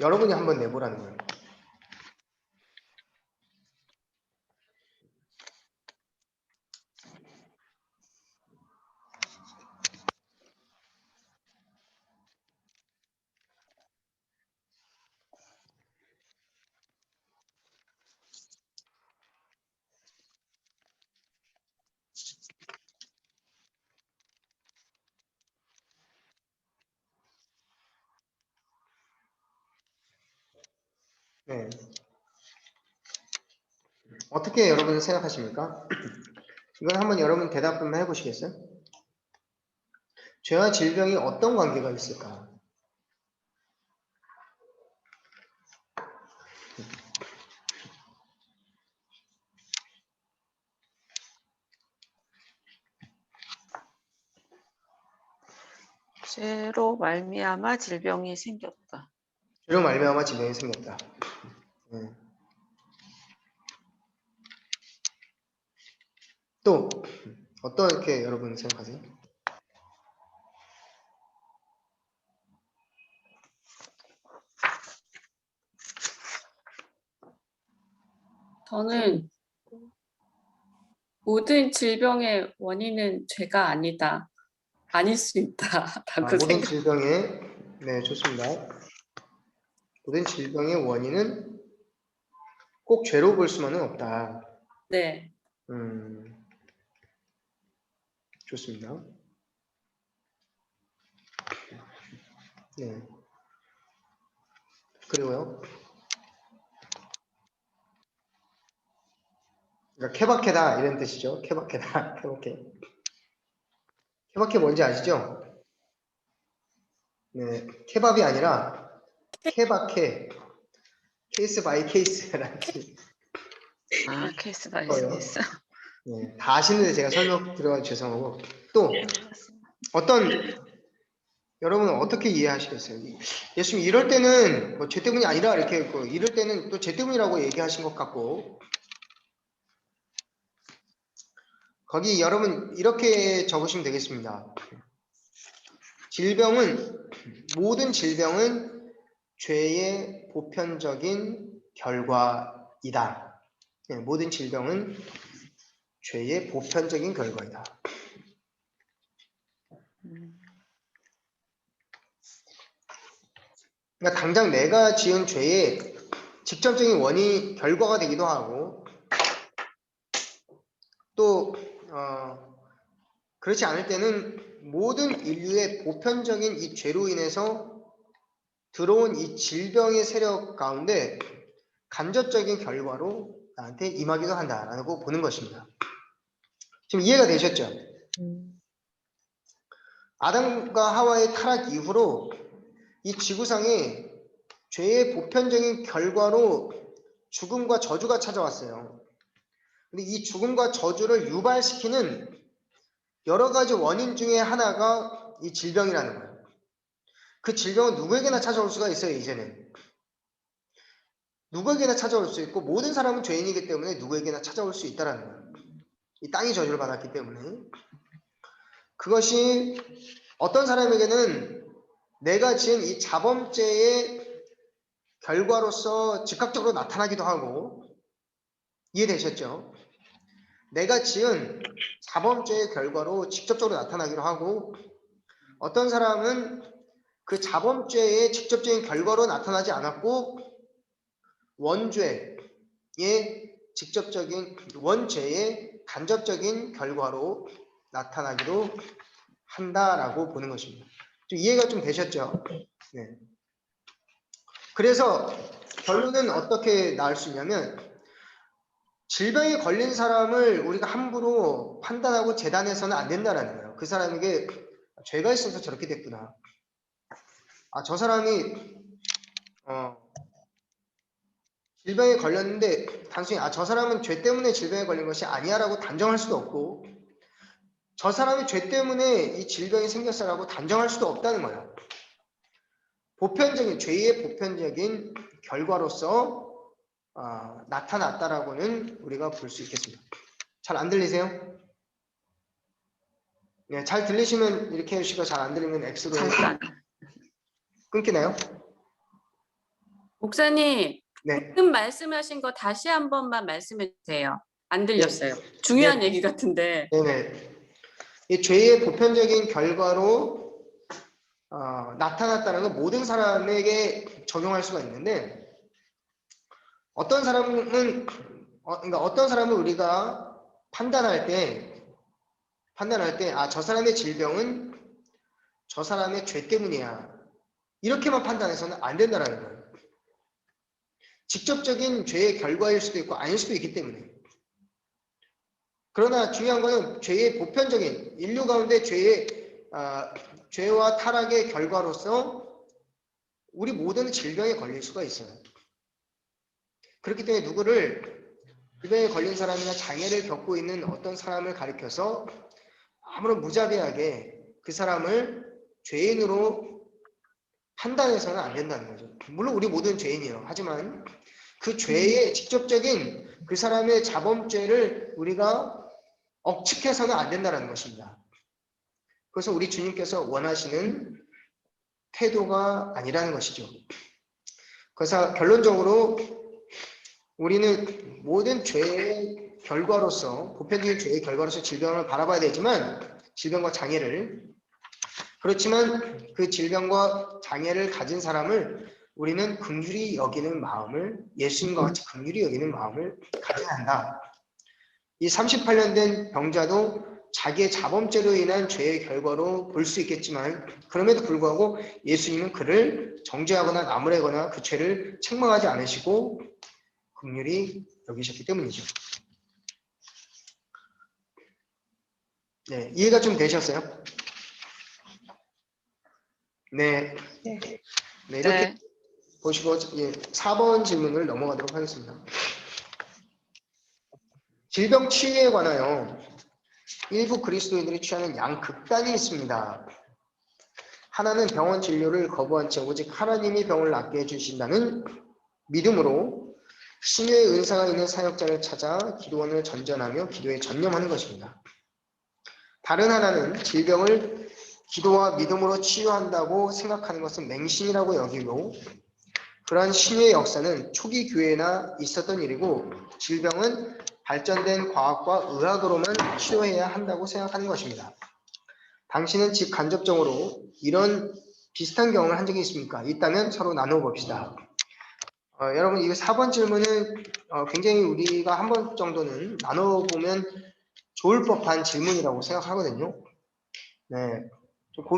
여러분이 한번 내보라는 거예요. 네. 어떻게 여러분은 생각하십니까? 이건 한번 여러분 대답 좀 해보시겠어요? 죄와 질병이 어떤 관계가 있을까? 죄로 말미암아 질병이 생겼다. 죄로 말미암아 질병이 생겼다. 네. 또 어떻게 여러분 생각하세요? 저는 모든 질병의 원인은 죄가 아니다. 아닐 수 있다라고 모든 생각. 질병의 네 좋습니다. 모든 질병의 원인은 꼭 죄로 볼 수만은 없다. 네. 좋습니다. 네. 그리고요. 그러니까 케바케다 이런 뜻이죠. 케바케다. 케바케. 케바케 뭔지 아시죠? 네. 케밥이 아니라 케바케. 케이스 바이 케이스라는 뜻. 아, 케이스 바이 거예요. 케이스. 네. 다 아시는데 제가 설명 들어가서 죄송하고 또 어떤 여러분은 어떻게 이해하시겠어요? 예수님 이럴 때는 뭐 죄 때문이 아니라 이렇게 했고 이럴 때는 또 죄 때문이라고 얘기하신 것 같고 거기 여러분 이렇게 적으시면 되겠습니다. 모든 질병은 죄의 보편적인 결과이다. 네, 모든 질병은 죄의 보편적인 결과이다. 그러니까 당장 내가 지은 죄의 직접적인 원인 결과가 되기도 하고 또 그렇지 않을 때는 모든 인류의 보편적인 이 죄로 인해서 들어온 이 질병의 세력 가운데 간접적인 결과로 나한테 임하기도 한다라고 보는 것입니다. 지금 이해가 되셨죠? 아담과 하와의 타락 이후로 이 지구상에 죄의 보편적인 결과로 죽음과 저주가 찾아왔어요. 근데 이 죽음과 저주를 유발시키는 여러 가지 원인 중에 하나가 이 질병이라는 거예요. 그 질병은 누구에게나 찾아올 수가 있어요, 이제는. 누구에게나 찾아올 수 있고 모든 사람은 죄인이기 때문에 누구에게나 찾아올 수 있다는 거예요. 이 땅이 저주를 받았기 때문에. 그것이 어떤 사람에게는 내가 지은 이 자범죄의 결과로서 즉각적으로 나타나기도 하고 이해되셨죠? 내가 지은 자범죄의 결과로 직접적으로 나타나기도 하고 어떤 사람은 그 자범죄의 직접적인 결과로 나타나지 않았고 원죄의 원죄의 간접적인 결과로 나타나기도 한다라고 보는 것입니다. 좀 이해가 좀 되셨죠? 네. 그래서 결론은 어떻게 나올 수 있냐면 질병에 걸린 사람을 우리가 함부로 판단하고 재단해서는 안 된다는 거예요. 그 사람에게 죄가 있어서 저렇게 됐구나. 저 사람이 질병에 걸렸는데 단순히 저 사람은 죄 때문에 질병에 걸린 것이 아니야라고 단정할 수도 없고 저 사람이 죄 때문에 이 질병이 생겼어라고 단정할 수도 없다는 거예요. 죄의 보편적인 결과로서 나타났다라고는 우리가 볼 수 있겠습니다. 잘 안 들리세요? 네, 잘 들리시면 이렇게 해주시고 잘 안 들리면 X로 잠깐. 끊기나요? 목사님, 네. 방금 말씀하신 거 다시 한 번만 말씀해 주세요. 안 들렸어요. 중요한 얘기 같은데. 네네. 이 죄의 보편적인 결과로 나타났다는 건 모든 사람에게 적용할 수가 있는데 그러니까 어떤 사람은 우리가 판단할 때 저 사람의 질병은 저 사람의 죄 때문이야 이렇게만 판단해서는 안 된다는 거예요. 직접적인 죄의 결과일 수도 있고 아닐 수도 있기 때문에. 그러나 중요한 것은 죄의 보편적인 인류 가운데 죄와 타락의 결과로서 우리 모두는 질병에 걸릴 수가 있어요. 그렇기 때문에 누구를 질병에 걸린 사람이나 장애를 겪고 있는 어떤 사람을 가리켜서 아무런 무자비하게 그 사람을 죄인으로 판단해서는 안 된다는 거죠. 물론 우리 모두는 죄인이에요. 하지만 그 죄의 직접적인 그 사람의 자범죄를 우리가 억측해서는 안 된다는 것입니다. 그래서 우리 주님께서 원하시는 태도가 아니라는 것이죠. 그래서 결론적으로 우리는 모든 죄의 결과로서 보편적인 죄의 결과로서 질병을 바라봐야 되지만 질병과 장애를 그렇지만 그 질병과 장애를 가진 사람을 우리는 긍휼히 여기는 마음을 예수님과 같이 긍휼히 여기는 마음을 가져야 한다. 이 38년 된 병자도 자기의 자범죄로 인한 죄의 결과로 볼 수 있겠지만 그럼에도 불구하고 예수님은 그를 정죄하거나 나무래거나 그 죄를 책망하지 않으시고 긍휼히 여기셨기 때문이죠. 네, 이해가 좀 되셨어요? 네. 네. 네, 이렇게 네. 보시고 4번 질문을 넘어가도록 하겠습니다. 질병 치유에 관하여 일부 그리스도인들이 취하는 양극단이 있습니다. 하나는 병원 진료를 거부한 채 오직 하나님이 병을 낫게 해주신다는 믿음으로 신유의 은사가 있는 사역자를 찾아 기도원을 전전하며 기도에 전념하는 것입니다. 다른 하나는 질병을 기도와 믿음으로 치유한다고 생각하는 것은 맹신이라고 여기고 그러한 신유의 역사는 초기 교회나 있었던 일이고 질병은 발전된 과학과 의학으로만 치료해야 한다고 생각하는 것입니다. 당신은 직간접적으로 이런 비슷한 경험을 한 적이 있습니까? 있다면 서로 나누어 봅시다. 여러분 이 4번 질문은 굉장히 우리가 한 번 정도는 나눠 보면 좋을 법한 질문이라고 생각하거든요. 네,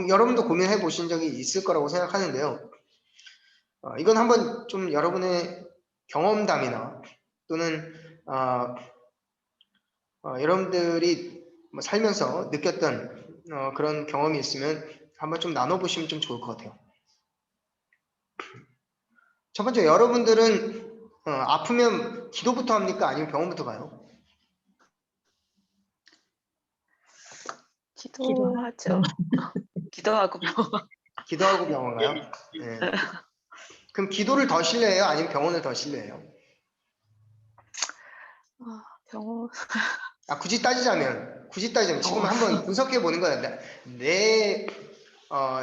여러분도 고민해 보신 적이 있을 거라고 생각하는데요. 이건 한번 좀 여러분의 경험담이나 또는 여러분들이 뭐 살면서 느꼈던 그런 경험이 있으면 한번 좀 나눠 보시면 좀 좋을 것 같아요. 첫 번째, 여러분들은 아프면 기도부터 합니까? 아니면 병원부터 가요? 기도하죠. 기도하고 기도하고 병원 가요? 네. 그럼 기도를 더 신뢰해요? 아니면 병원을 더 신뢰해요? 병원 굳이 따지자면 지금 한번 분석해 보는 거예요. 내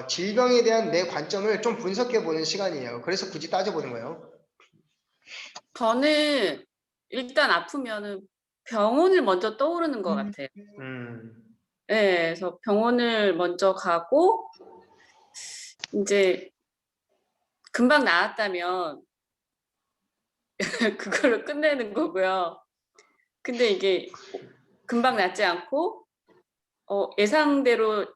질병에 대한 내 관점을 좀 분석해 보는 시간이에요. 그래서 굳이 따져보는 거예요. 저는 일단 아프면은 병원을 먼저 떠오르는 것 같아요. 네, 그래서 병원을 먼저 가고 이제 금방 나았다면 그걸로 끝내는 거고요. 근데 이게 금방 낫지 않고 예상대로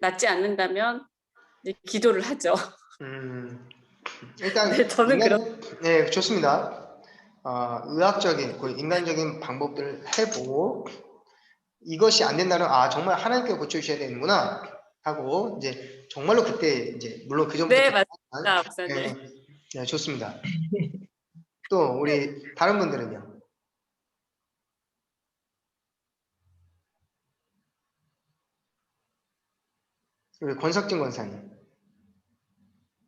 낫지 않는다면 이제 기도를 하죠. 일단 네, 저는 네, 좋습니다. 의학적인, 인간적인 방법들을 해보고 이것이 안 된다면 정말 하나님께 고쳐주셔야 되는구나 하고 이제 정말로 그때 이제 물론 그 전부터 네, 맞습니다, 목사님. 네, 좋습니다. 또 우리 다른 분들은요? 우리 권석진 권사님.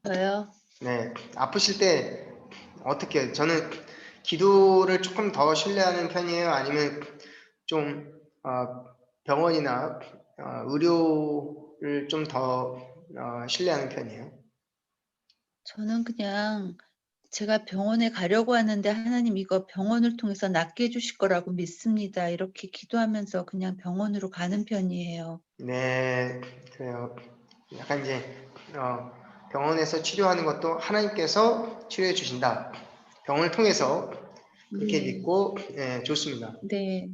저요? 네, 아프실 때 어떻게 해요? 저는 기도를 조금 더 신뢰하는 편이에요? 아니면 좀 병원이나 의료를 좀 더 신뢰하는 편이에요? 저는 그냥 제가 병원에 가려고 하는데 하나님 이거 병원을 통해서 낫게 해주실 거라고 믿습니다. 이렇게 기도하면서 그냥 병원으로 가는 편이에요. 네, 그래요. 약간 이제 병원에서 치료하는 것도 하나님께서 치료해 주신다. 병원을 통해서 그렇게 네. 믿고 좋습니다. 네.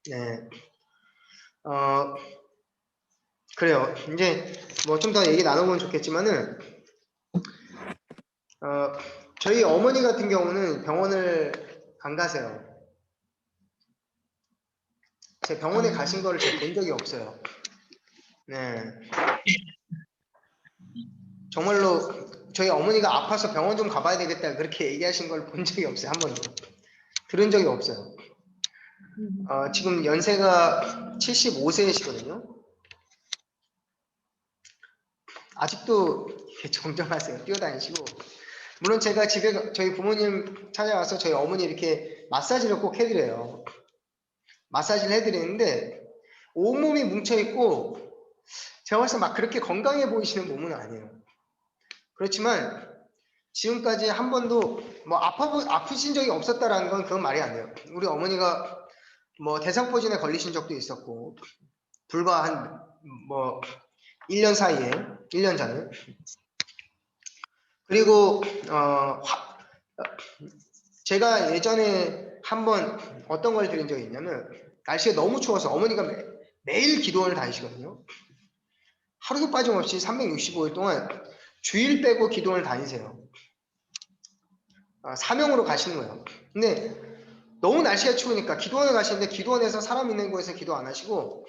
네, 그래요. 이제 뭐 좀 더 얘기 나눠보면 좋겠지만은 저희 어머니 같은 경우는 병원을 안 가세요. 제 병원에 가신 거를 제가 본 적이 없어요. 네. 정말로 저희 어머니가 아파서 병원 좀 가봐야 되겠다 그렇게 얘기하신 걸 본 적이 없어요. 한 번도. 들은 적이 없어요. 지금 연세가 75세이시거든요. 아직도 정정하세요. 뛰어다니시고. 물론 제가 집에 저희 부모님 찾아와서 저희 어머니 이렇게 마사지를 꼭 해드려요. 마사지를 해드리는데 온몸이 뭉쳐있고 제가 봤을 때 막 그렇게 건강해 보이시는 몸은 아니에요. 그렇지만 지금까지 한 번도 뭐 아프신 적이 없었다라는 건 그건 말이 안 돼요. 우리 어머니가 뭐 대상포진에 걸리신 적도 있었고 불과 한 뭐 1년 사이에 1년 전에 그리고 제가 예전에 한번 어떤 걸 드린 적이 있냐면 날씨가 너무 추워서 어머니가 매일 기도원을 다니시거든요. 하루도 빠짐없이 365일 동안 주일 빼고 기도원을 다니세요. 사명으로 가시는 거예요. 근데 너무 날씨가 추우니까 기도원을 가시는데 기도원에서 사람 있는 곳에서 기도 안 하시고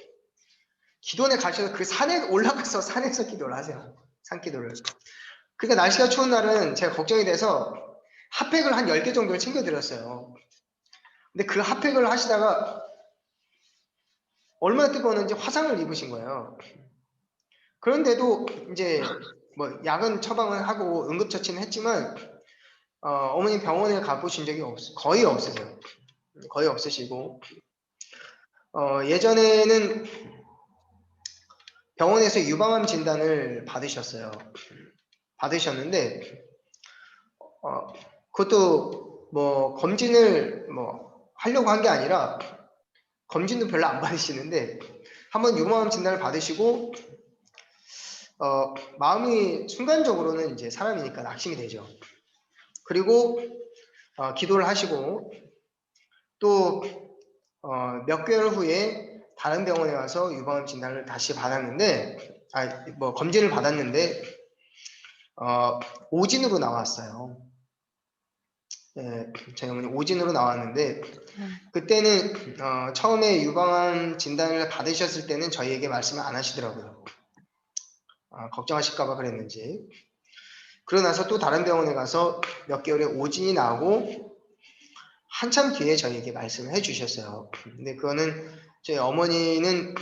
기도원에 가셔서 그 산에 올라가서 산에서 기도를 하세요. 산기도를. 그러니까 날씨가 추운 날은 제가 걱정이 돼서 핫팩을 한 10개 정도를 챙겨드렸어요. 근데 그 핫팩을 하시다가 얼마나 뜨거웠는지 화상을 입으신 거예요. 그런데도 이제 뭐 약은 처방을 하고 응급처치는 했지만 어머니 병원에 가보신 적이 거의 없으세요. 거의 없으시고 예전에는 병원에서 유방암 진단을 받으셨는데 그것도 뭐 검진을 뭐 하려고 한 게 아니라 검진도 별로 안 받으시는데 한번 유방암 진단을 받으시고 마음이 순간적으로는 이제 사람이니까 낙심이 되죠. 그리고 기도를 하시고 또 몇 개월 후에 다른 병원에 가서 유방암 진단을 다시 받았는데 뭐 검진을 받았는데 오진으로 나왔어요. 네, 저희 어머니 오진으로 나왔는데 그때는 처음에 유방암 진단을 받으셨을 때는 저희에게 말씀을 안 하시더라고요. 걱정하실까 봐 그랬는지. 그러고 나서 또 다른 병원에 가서 몇 개월에 오진이 나오고 한참 뒤에 저희에게 말씀을 해주셨어요. 근데 그거는 저희 어머니는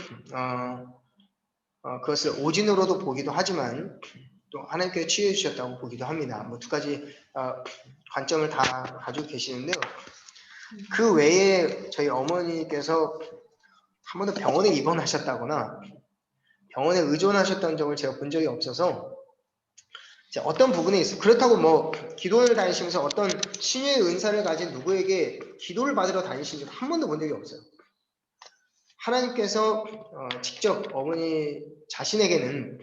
그것을 오진으로도 보기도 하지만 또 하나님께서 치유해 주셨다고 보기도 합니다. 뭐 두 가지 관점을 다 가지고 계시는데요. 그 외에 저희 어머니께서 한 번도 병원에 입원하셨다거나 병원에 의존하셨다는 점을 제가 본 적이 없어서 어떤 부분에 있어 그렇다고 뭐 기도를 다니시면서 어떤 신유의 은사를 가진 누구에게 기도를 받으러 다니신 적 한 번도 본 적이 없어요. 하나님께서 직접 어머니 자신에게는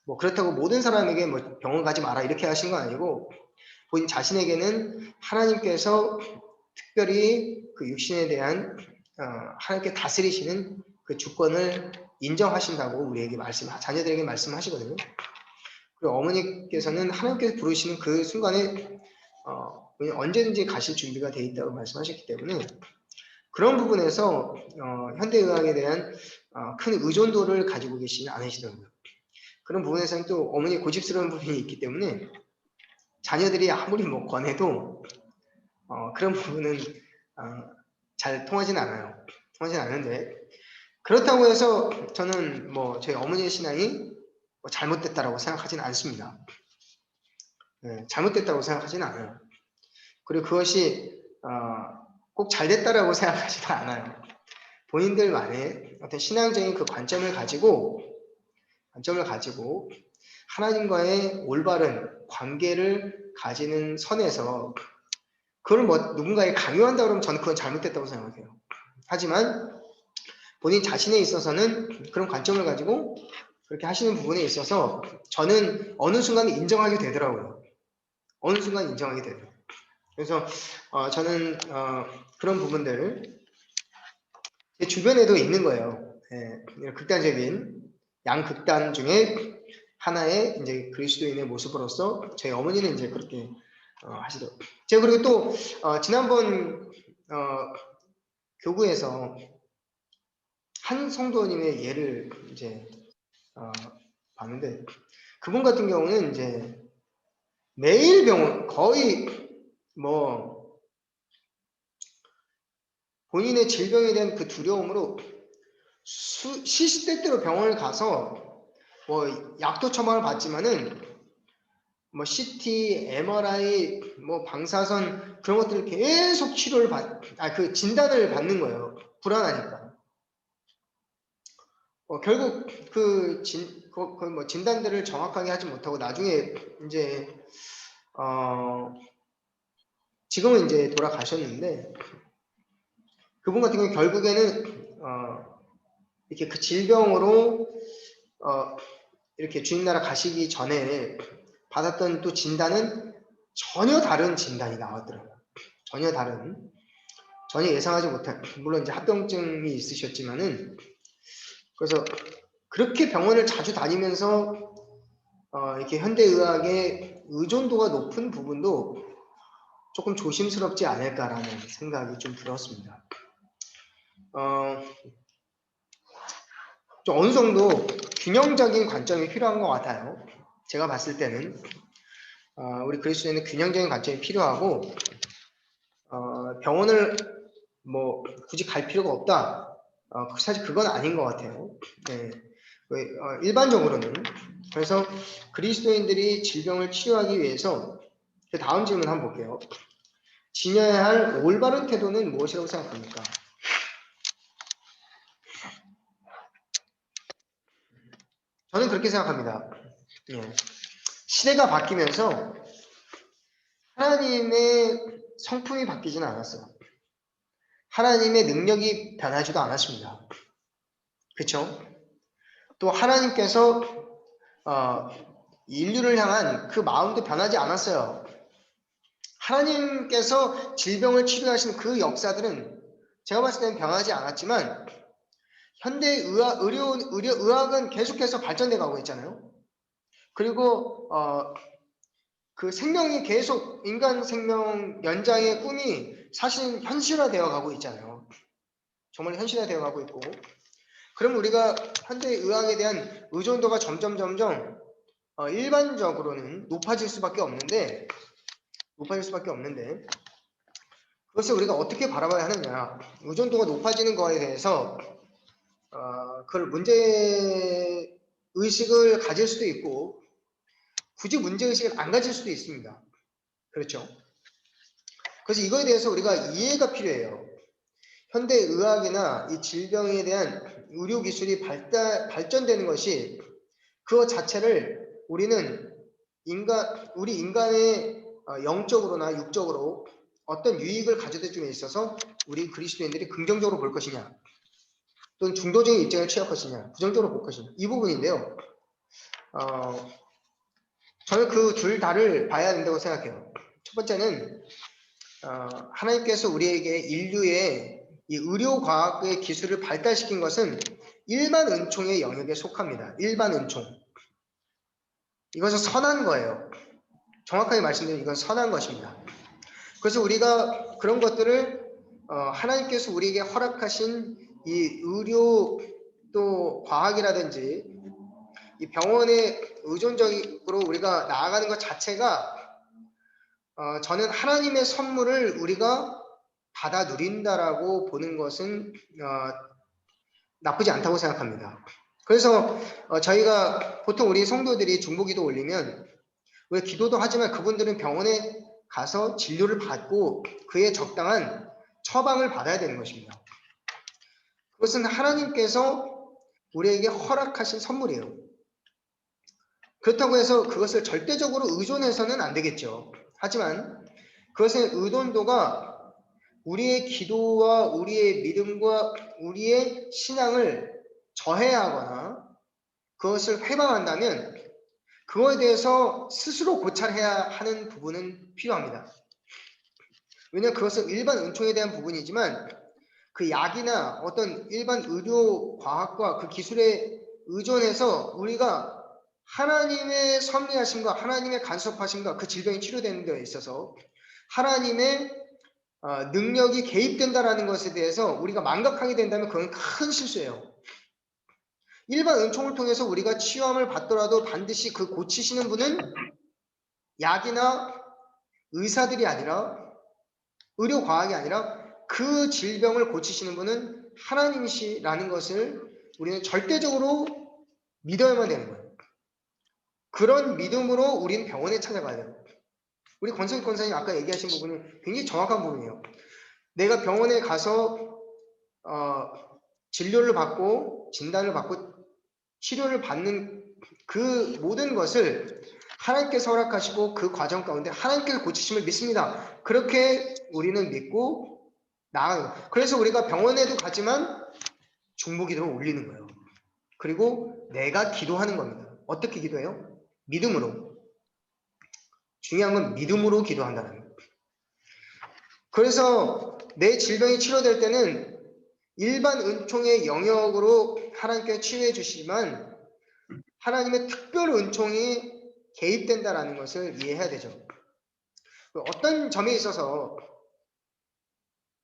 뭐 그렇다고 모든 사람에게 뭐 병원 가지 마라 이렇게 하신 건 아니고 본인 자신에게는 하나님께서 특별히 그 육신에 대한 하나님께 다스리시는 그 주권을 인정하신다고 우리에게 자녀들에게 말씀하시거든요. 그리고 어머니께서는 하나님께서 부르시는 그 순간에 언제든지 가실 준비가 되어 있다고 말씀하셨기 때문에 그런 부분에서 현대의학에 대한 큰 의존도를 가지고 계시지 않으시더라고요. 그런 부분에서는 또 어머니 고집스러운 부분이 있기 때문에 자녀들이 아무리 뭐 권해도 그런 부분은 잘 통하진 않아요. 통하진 않는데 그렇다고 해서 저는 뭐 저희 어머니의 신앙이 잘못됐다라고 생각하지는 않습니다. 네, 잘못됐다고 생각하지는 않아요. 그리고 그것이 꼭 잘됐다라고 생각하지도 않아요. 본인들만의 어떤 신앙적인 그 관점을 가지고 하나님과의 올바른 관계를 가지는 선에서 그걸 뭐 누군가에 강요한다 그러면 저는 그건 잘못됐다고 생각해요. 하지만 본인 자신에 있어서는 그런 관점을 가지고 그렇게 하시는 부분에 있어서 저는 어느 순간 인정하게 되더라고요. 어느 순간 인정하게 되더라고요. 그래서 저는 그런 부분들 제 주변에도 있는 거예요. 예, 극단적인 양극단 중에 하나의 이제 그리스도인의 모습으로서 저희 어머니는 이제 그렇게 하시더라고요. 제가 그리고 또 지난번 교구에서 한 성도님의 예를 이제 봤는데 그분 같은 경우는 이제 매일 병원 거의 뭐 본인의 질병에 대한 그 두려움으로 시시때때로 병원을 가서 뭐 약도 처방을 받지만은 뭐 CT, MRI, 뭐 방사선 그런 것들을 계속 치료를 그 진단을 받는 거예요. 불안하니까. 결국 그 진단들을 정확하게 하지 못하고 나중에 이제 지금은 이제 돌아가셨는데 그분 같은 경우 결국에는 이렇게 그 질병으로 이렇게 주님 나라 가시기 전에 받았던 또 진단은 전혀 다른 진단이 나왔더라고요. 전혀 다른. 전혀 예상하지 못한, 물론 이제 합병증이 있으셨지만은, 그래서 그렇게 병원을 자주 다니면서 이렇게 현대의학의 의존도가 높은 부분도 조금 조심스럽지 않을까라는 생각이 좀 들었습니다. 좀 어느 정도 균형적인 관점이 필요한 것 같아요. 제가 봤을 때는 우리 그리스도인은 균형적인 관점이 필요하고 병원을 뭐 굳이 갈 필요가 없다. 사실 그건 아닌 것 같아요. 네. 일반적으로는. 그래서 그리스도인들이 질병을 치료하기 위해서 다음 질문 한번 볼게요. 지녀야 할 올바른 태도는 무엇이라고 생각합니까? 저는 그렇게 생각합니다. 시대가 바뀌면서 하나님의 성품이 바뀌지는 않았어요. 하나님의 능력이 변하지도 않았습니다. 그렇죠? 또 하나님께서 인류를 향한 그 마음도 변하지 않았어요. 하나님께서 질병을 치료하신 그 역사들은 제가 봤을 때는 변하지 않았지만 현대 의학은 계속해서 발전돼 가고 있잖아요. 그리고 그 생명이 계속 인간 생명 연장의 꿈이 사실 현실화되어 가고 있잖아요. 정말 현실화되어 가고 있고, 그럼 우리가 현대 의학에 대한 의존도가 점점 일반적으로는 높아질 수밖에 없는데 그것을 우리가 어떻게 바라봐야 하느냐. 의존도가 높아지는 거에 대해서 그걸 문제 의식을 가질 수도 있고 굳이 문제 의식을 안 가질 수도 있습니다. 그렇죠? 그래서 이거에 대해서 우리가 이해가 필요해요. 현대 의학이나 이 질병에 대한 의료 기술이 발전되는 것이 그것 자체를 우리 인간의 영적으로나 육적으로 어떤 유익을 가져다 줌에 있어서 우리 그리스도인들이 긍정적으로 볼 것이냐, 또는 중도적인 입장을 취할 것이냐, 부정적으로 볼 것이냐, 이 부분인데요. 저는 그 둘 다를 봐야 된다고 생각해요. 첫 번째는 하나님께서 우리에게 인류의 이 의료과학의 기술을 발달시킨 것은 일반 은총의 영역에 속합니다. 일반 은총. 이것은 선한 거예요. 정확하게 말씀드리면 이건 선한 것입니다. 그래서 우리가 그런 것들을 하나님께서 우리에게 허락하신 이 의료 또 과학이라든지 이 병원에 의존적으로 우리가 나아가는 것 자체가 저는 하나님의 선물을 우리가 받아 누린다라고 보는 것은 나쁘지 않다고 생각합니다. 그래서 저희가 보통 우리 성도들이 중보기도 올리면 왜 기도도 하지만 그분들은 병원에 가서 진료를 받고 그에 적당한 처방을 받아야 되는 것입니다. 그것은 하나님께서 우리에게 허락하신 선물이에요. 그렇다고 해서 그것을 절대적으로 의존해서는 안 되겠죠. 하지만 그것의 의존도가 우리의 기도와 우리의 믿음과 우리의 신앙을 저해하거나 그것을 회방한다면 그거에 대해서 스스로 고찰해야 하는 부분은 필요합니다. 왜냐하면 그것은 일반 은총에 대한 부분이지만 그 약이나 어떤 일반 의료 과학과 그 기술에 의존해서 우리가 하나님의 섭리하심과 하나님의 간섭하심과 그 질병이 치료되는 데 있어서 하나님의 능력이 개입된다라는 것에 대해서 우리가 망각하게 된다면 그건 큰 실수예요. 일반 은총을 통해서 우리가 치유함을 받더라도 반드시 그 고치시는 분은 약이나 의사들이 아니라 의료과학이 아니라 그 질병을 고치시는 분은 하나님이시라는 것을 우리는 절대적으로 믿어야만 되는 거예요. 그런 믿음으로 우리는 병원에 찾아가야 돼요. 우리 권성희 권사님 아까 얘기하신 부분이 굉장히 정확한 부분이에요. 내가 병원에 가서 진료를 받고 진단을 받고 치료를 받는 그 모든 것을 하나님께서 허락하시고 그 과정 가운데 하나님께서 고치심을 믿습니다. 그렇게 우리는 믿고 나아가는 거예요. 그래서 우리가 병원에도 가지만 중보기도를 올리는 거예요. 그리고 내가 기도하는 겁니다. 어떻게 기도해요? 믿음으로. 중요한 건 믿음으로 기도한다는 거예요. 그래서 내 질병이 치료될 때는 일반 은총의 영역으로 하나님께 치유해 주시지만 하나님의 특별 은총이 개입된다라는 것을 이해해야 되죠. 어떤 점에 있어서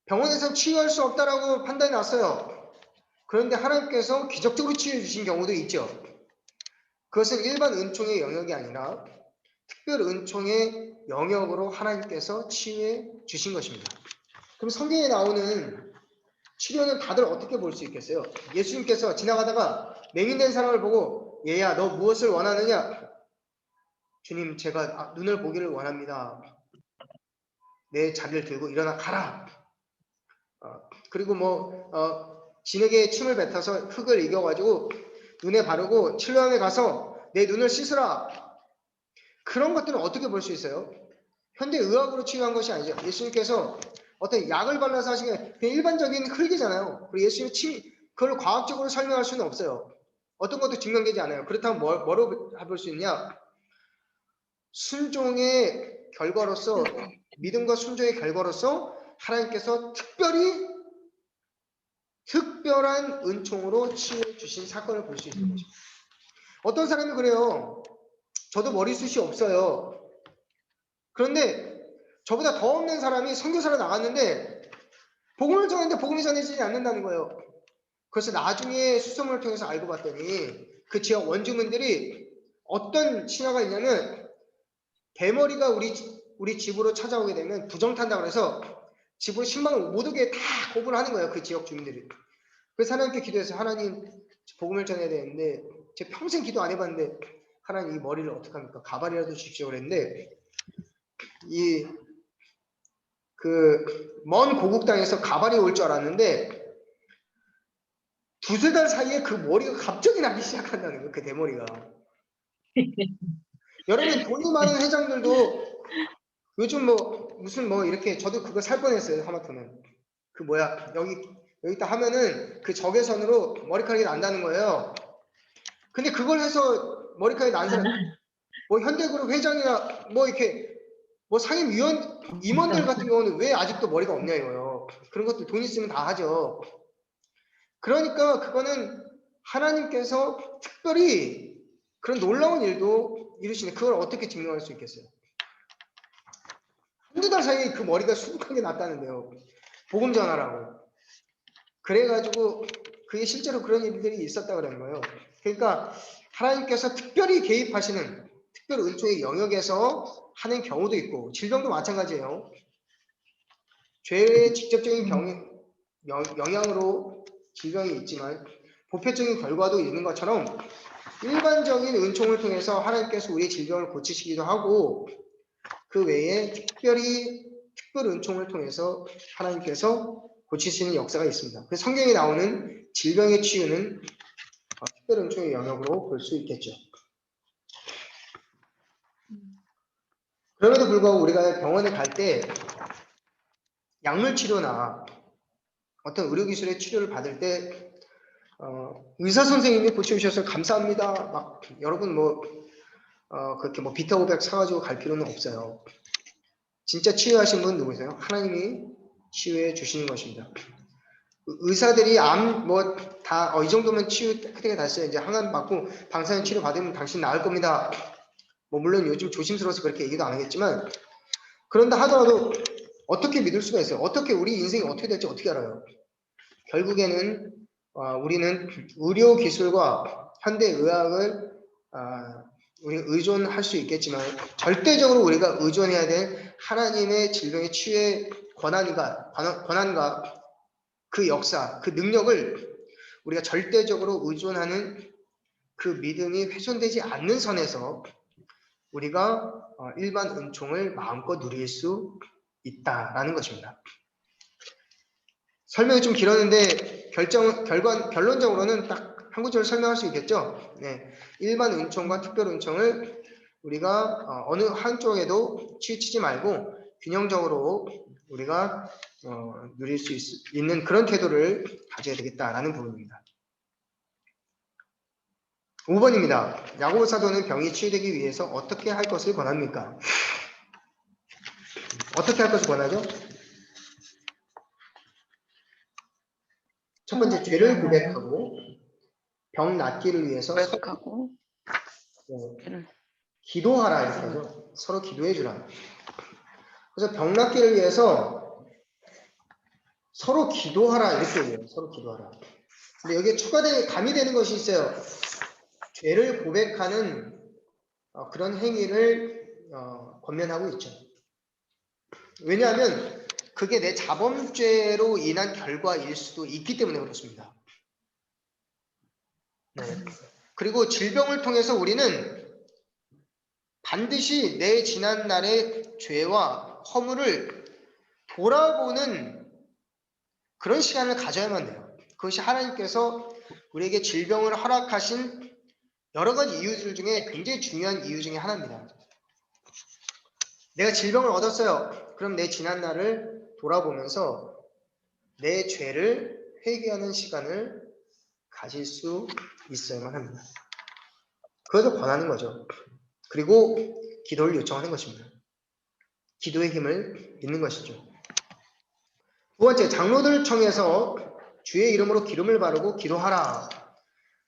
병원에서 치유할 수 없다라고 판단이 났어요. 그런데 하나님께서 기적적으로 치유해 주신 경우도 있죠. 그것은 일반 은총의 영역이 아니라 특별 은총의 영역으로 하나님께서 치유해 주신 것입니다. 그럼 성경에 나오는 치료는 다들 어떻게 볼 수 있겠어요? 예수님께서 지나가다가 맹인된 사람을 보고 얘야 너 무엇을 원하느냐? 주님 제가 눈을 보기를 원합니다. 내 자리를 들고 일어나 가라. 그리고 진흙에 침을 뱉어서 흙을 이겨가지고 눈에 바르고 실로암에 가서 내 눈을 씻으라. 그런 것들은 어떻게 볼 수 있어요? 현대 의학으로 치유한 것이 아니죠. 예수님께서 어떤 약을 발라서 하신 게 그냥 일반적인 흙이잖아요. 그리고 예수님이 그걸 과학적으로 설명할 수는 없어요. 어떤 것도 증명되지 않아요. 그렇다면 뭐로 볼 수 있냐? 순종의 결과로서, 믿음과 순종의 결과로서 하나님께서 특별한 은총으로 치유해 주신 사건을 볼 수 있는 것입니다. 어떤 사람이 그래요. 저도 머리숱이 없어요. 그런데 저보다 더 없는 사람이 선교사로 나갔는데 복음을 전했는데 복음이 전해지지 않는다는 거예요. 그래서 나중에 수소문을 통해서 알고 봤더니 그 지역 원주민들이 어떤 신화가 있냐면 대머리가 우리 집으로 찾아오게 되면 부정탄다고 해서 집으로 신방을 못 오게 다 고분을 하는 거예요. 그 지역 주민들이. 그래서 하나님께 기도해서 하나님 복음을 전해야 되는데 제가 평생 기도 안 해봤는데 하나님 이 머리를 어떡합니까? 가발이라도 주십시오 그랬는데 먼 고국 땅에서 가발이 올 줄 알았는데 두세 달 사이에 그 머리가 갑자기 나기 시작한다는 거예요. 그 대머리가. 여러분 돈이 많은 회장들도 요즘 무슨 이렇게 저도 그거 살 뻔했어요. 하마터면 여기 딱 하면은 그 적외선으로 머리카락이 난다는 거예요. 근데 그걸 해서 머리카락이 난 사람 현대그룹 회장이나 이렇게 상임위원 임원들 같은 경우는 왜 아직도 머리가 없냐 이거예요. 그런 것들 돈 있으면 다 하죠. 그러니까 그거는 하나님께서 특별히 그런 놀라운 일도 이루시네. 그걸 어떻게 증명할 수 있겠어요? 한두 달 사이에 그 머리가 수북하게 났다는데요. 복음 전하라고. 그래가지고 그게 실제로 그런 일들이 있었다 그러는 거예요. 그러니까 하나님께서 특별히 개입하시는 특별 은총의 영역에서 하는 경우도 있고 질병도 마찬가지예요. 죄의 직접적인 영향으로 질병이 있지만 보편적인 결과도 있는 것처럼 일반적인 은총을 통해서 하나님께서 우리의 질병을 고치시기도 하고 그 외에 특별 은총을 통해서 하나님께서 고치시는 역사가 있습니다. 그 성경에 나오는 질병의 치유는 특별 은총의 영역으로 볼 수 있겠죠. 그럼에도 불구하고 우리가 병원에 갈 때 약물 치료나 어떤 의료기술의 치료를 받을 때 의사 선생님이 고쳐주셔서 감사합니다. 여러분 그렇게 비타오백 사가지고 갈 필요는 없어요. 진짜 치유하신 분 누구세요? 하나님이 치유해 주시는 것입니다. 의사들이 이 정도면 치유 깨끗하게 됐어요. 이제 항암 맞고 방사선 치료 받으면 당신 나을 겁니다. 물론 요즘 조심스러워서 그렇게 얘기도 안 하겠지만 그런다 하더라도 어떻게 믿을 수가 있어요? 어떻게 우리 인생이 어떻게 될지 어떻게 알아요? 결국에는 우리는 의료 기술과 현대 의학을 우리 의존할 수 있겠지만 절대적으로 우리가 의존해야 될 하나님의 질병의 치유의 권한과 그 역사, 그 능력을 우리가 절대적으로 의존하는 그 믿음이 훼손되지 않는 선에서 우리가 일반 은총을 마음껏 누릴 수 있다라는 것입니다. 설명이 좀 길었는데 결론적으로는 딱 한 구절을 설명할 수 있겠죠. 네, 일반 은총과 특별 은총을 우리가 어느 한쪽에도 치우치지 말고 균형적으로 우리가 누릴 수 있는 그런 태도를 가져야 되겠다라는 부분입니다. 5번입니다. 야고보 사도는 병이 치유되기 위해서 어떻게 할 것을 권합니까? 어떻게 할 것을 권하죠? 첫 번째 죄를 고백하고 병 낫기를 위해서 고백하고 서로 기도하라 이렇게 하죠. 서로 기도해 주라. 그래서 병 낫기를 위해서 서로 기도하라 이렇게 얘기해요. 서로 기도하라. 근데 여기에 추가되게 가미되는 것이 있어요. 죄를 고백하는 그런 행위를 권면하고 있죠. 왜냐하면 그게 내 자범죄로 인한 결과일 수도 있기 때문에 그렇습니다. 네. 그리고 질병을 통해서 우리는 반드시 내 지난 날의 죄와 허물을 돌아보는 그런 시간을 가져야만 돼요. 그것이 하나님께서 우리에게 질병을 허락하신 여러 가지 이유들 중에 굉장히 중요한 이유 중에 하나입니다. 내가 질병을 얻었어요. 그럼 내 지난 날을 돌아보면서 내 죄를 회개하는 시간을 가질 수 있어야만 합니다. 그것을 권하는 거죠. 그리고 기도를 요청하는 것입니다. 기도의 힘을 믿는 것이죠. 두 번째, 장로들 청해서 주의 이름으로 기름을 바르고 기도하라.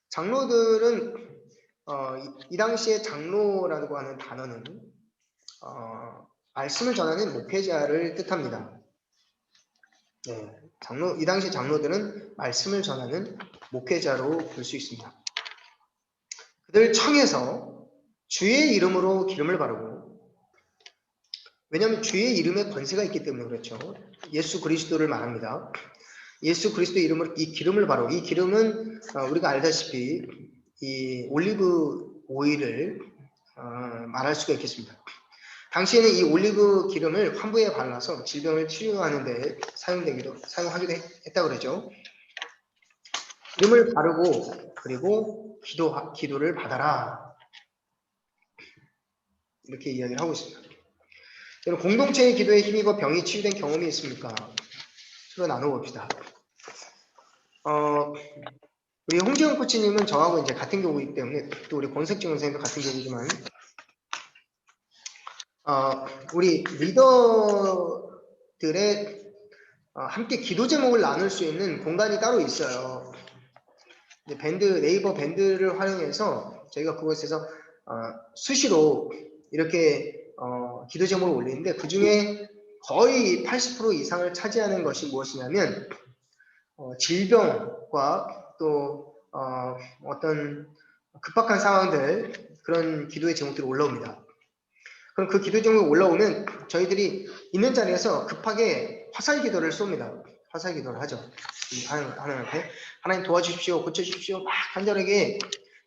장로들은 이 당시에 장로라고 하는 단어는 말씀을 전하는 목회자를 뜻합니다. 네, 이 당시 장로들은 말씀을 전하는 목회자로 볼 수 있습니다. 그들 청해서 주의 이름으로 기름을 바르고, 왜냐하면 주의 이름에 권세가 있기 때문에 그렇죠. 예수 그리스도를 말합니다. 예수 그리스도 이름으로 이 기름을 바르고, 이 기름은 우리가 알다시피 이 올리브 오일을 말할 수가 있겠습니다. 당시에는 이 올리브 기름을 환부에 발라서 질병을 치료하는 데 사용하기도 했다고 그러죠. 기름을 바르고 그리고 기도를 받아라. 이렇게 이야기를 하고 있습니다. 여러분, 공동체의 기도에 힘입어 병이 치유된 경험이 있습니까? 서로 나눠봅시다. 우리 홍지영 코치님은 저하고 이제 같은 교우이기 때문에, 또 우리 권석진 선생님도 같은 교우이지만, 우리 리더들의 함께 기도 제목을 나눌 수 있는 공간이 따로 있어요. 네이버 밴드를 활용해서 저희가 그곳에서 수시로 이렇게 기도 제목을 올리는데, 그 중에 거의 80% 이상을 차지하는 것이 무엇이냐면 질병과 또 어떤 급박한 상황들, 그런 기도의 제목들이 올라옵니다. 그럼 그 기도 제목이 올라오면 저희들이 있는 자리에서 급하게 화살 기도를 쏩니다. 화살 기도를 하죠. 하나님한테 하나님 도와주십시오, 고쳐주십시오, 막 간절하게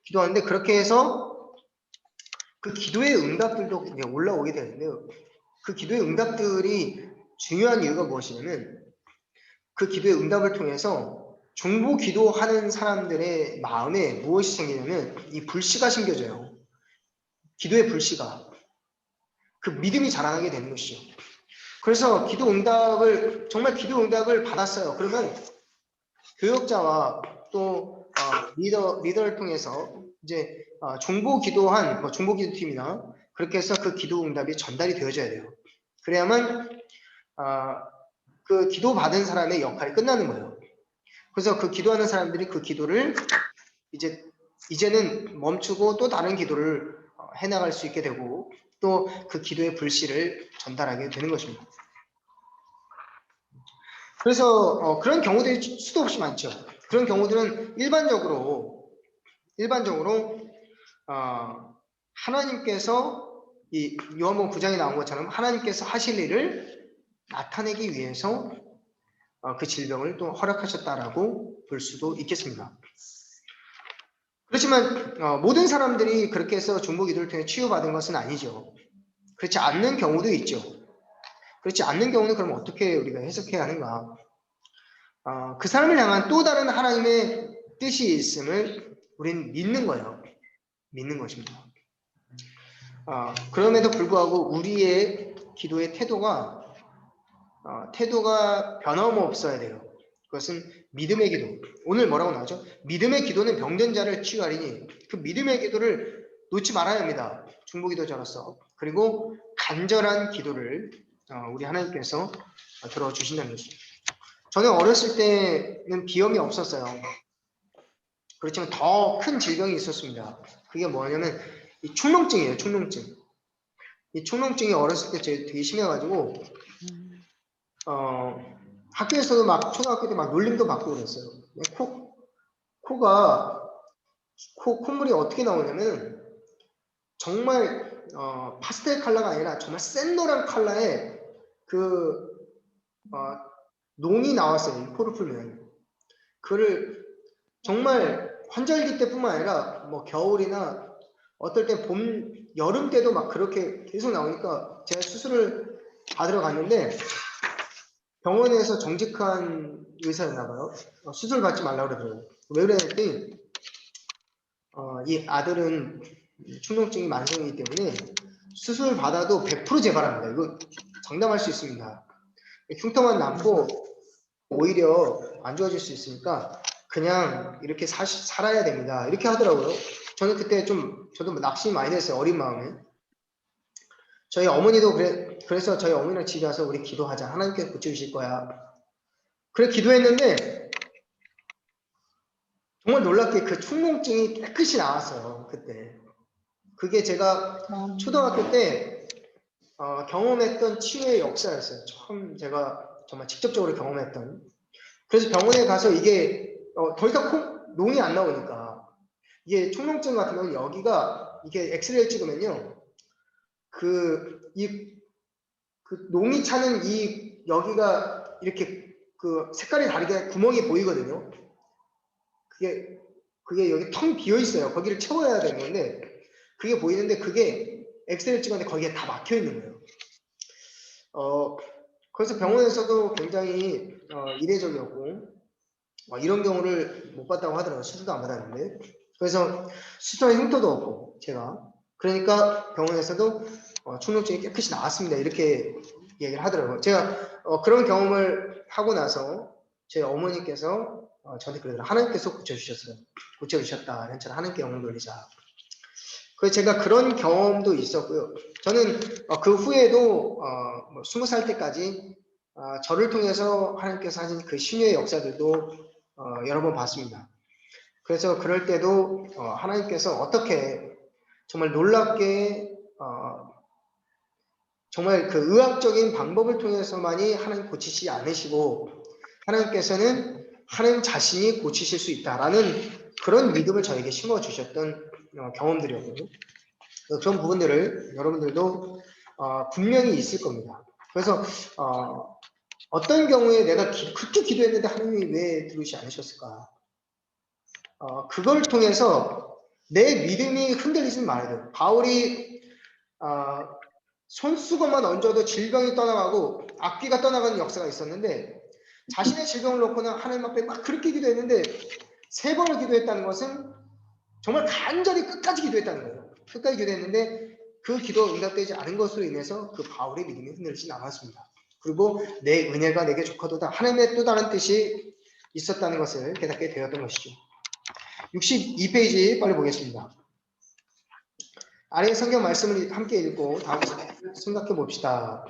기도하는데, 그렇게 해서 그 기도의 응답들도 올라오게 되는데요. 그 기도의 응답들이 중요한 이유가 무엇이냐면, 그 기도의 응답을 통해서 중보 기도하는 사람들의 마음에 무엇이 생기냐면 이 불씨가 생겨져요. 기도의 불씨가. 그 믿음이 자라나게 되는 것이죠. 그래서 정말 기도 응답을 받았어요. 그러면 교역자와 또 리더를 통해서 이제 중보 기도한 중보 기도팀이나 그렇게 해서 그 기도 응답이 전달이 되어져야 돼요. 그래야만 그 기도 받은 사람의 역할이 끝나는 거예요. 그래서 그 기도하는 사람들이 그 기도를 이제는 멈추고 또 다른 기도를 해나갈 수 있게 되고, 또 그 기도의 불씨를 전달하게 되는 것입니다. 그래서 그런 경우들이 수도 없이 많죠. 그런 경우들은 일반적으로 하나님께서 이 요한복음 9장에 나온 것처럼 하나님께서 하실 일을 나타내기 위해서 그 질병을 또 허락하셨다라고 볼 수도 있겠습니다. 그렇지만 모든 사람들이 그렇게 해서 중보 기도를 통해 치유받은 것은 아니죠. 그렇지 않는 경우도 있죠. 그렇지 않는 경우는 그럼 어떻게 우리가 해석해야 하는가? 그 사람을 향한 또 다른 하나님의 뜻이 있음을 우리는 믿는 거예요. 믿는 것입니다. 그럼에도 불구하고 우리의 기도의 태도가 변함없어야 돼요. 그것은 믿음의 기도. 오늘 뭐라고 나오죠? 믿음의 기도는 병든 자를 치유하리니, 그 믿음의 기도를 놓지 말아야 합니다. 중보기도자로서. 그리고 간절한 기도를 우리 하나님께서 들어주신다는 것입니다. 저는 어렸을 때는 비염이 없었어요. 그렇지만 더 큰 질병이 있었습니다. 그게 뭐냐면 이 축농증이에요. 축농증. 이 축농증이 어렸을 때 되게 심해가지고 학교에서도 막 초등학교 때 막 놀림도 받고 그랬어요. 콧물이 어떻게 나오냐면 정말 파스텔 컬러가 아니라 정말 센 노란 컬러의 그 농이 나왔어요. 이 코를 풀면. 그를 정말 환절기 때뿐만 아니라 뭐 겨울이나 어떨 때 봄, 여름 때도 막 그렇게 계속 나오니까 제가 수술을 받으러 갔는데 병원에서 정직한 의사였나 봐요. 수술 받지 말라고 그러더라고요. 왜 그랬더니 이 아들은 축농증이 만성이기 때문에 수술 받아도 100% 재발합니다. 이거 장담할 수 있습니다. 흉터만 남고 오히려 안 좋아질 수 있으니까 그냥 이렇게 살아야 됩니다. 이렇게 하더라고요. 저는 그때 저도 낙심이 많이 됐어요. 어린 마음에. 저희 어머니도 그래서 저희 어머니랑 집에 와서 우리 기도하자. 하나님께서 고쳐주실 거야. 그래 기도했는데 정말 놀랍게 그 축농증이 깨끗이 나왔어요. 그때. 그게 제가 초등학교 때 경험했던 치유의 역사였어요. 처음 제가 정말 직접적으로 경험했던. 그래서 병원에 가서 이게 더 이상 농이 안 나오니까 이게 축농증 같은 경우는 여기가 이게 엑스레이를 찍으면요 그 농이 차는 이 여기가 이렇게 그 색깔이 다르게 구멍이 보이거든요. 그게 여기 텅 비어 있어요. 거기를 채워야 되는 건데 그게 보이는데 그게 엑스레이를 찍었는데 거기에 다 막혀 있는 거예요. 그래서 병원에서도 굉장히 이례적이었고 이런 경우를 못 봤다고 하더라고요. 수술도 안 받았는데. 그래서 수술할 흉터도 없고 제가 그러니까 병원에서도 축농증이 깨끗이 나왔습니다. 이렇게 얘기를 하더라고요. 제가 그런 경험을 하고 나서 제 어머니께서 저한테 그러더라고요. 하나님께서 고쳐주셨다. 괜찮아. 하나님께 영광 돌리자. 그래서 제가 그런 경험도 있었고요. 저는 그 후에도 20살 때까지 저를 통해서 하나님께서 하신 그 신유의 역사들도 여러 번 봤습니다. 그래서 그럴 때도 하나님께서 어떻게 정말 놀랍게 정말 그 의학적인 방법을 통해서만이 하나님 고치시지 않으시고 하나님께서는 하나님 자신이 고치실 수 있다라는 그런 믿음을 저에게 심어주셨던 경험들이었거든요. 그런 부분들을 여러분들도 분명히 있을 겁니다. 그래서 어떤 경우에 내가 그렇게 기도했는데 하나님이 왜 들으시지 않으셨을까? 그걸 통해서 내 믿음이 흔들리지 말아야 돼요. 바울이 손수건만 얹어도 질병이 떠나가고 악귀가 떠나가는 역사가 있었는데 자신의 질병을 놓고는 하나님 앞에 막 그렇게 기도했는데 3번을 기도했다는 것은 정말 간절히 끝까지 기도했다는 거예요. 끝까지 기도했는데 그 기도 응답되지 않은 것으로 인해서 그 바울의 믿음이 흔들리지 않았습니다. 그리고 내 은혜가 내게 족하도다. 하나님의 또 다른 뜻이 있었다는 것을 깨닫게 되었던 것이죠. 62페이지 빨리 보겠습니다. 아래 성경 말씀을 함께 읽고 다음 생각해 봅시다.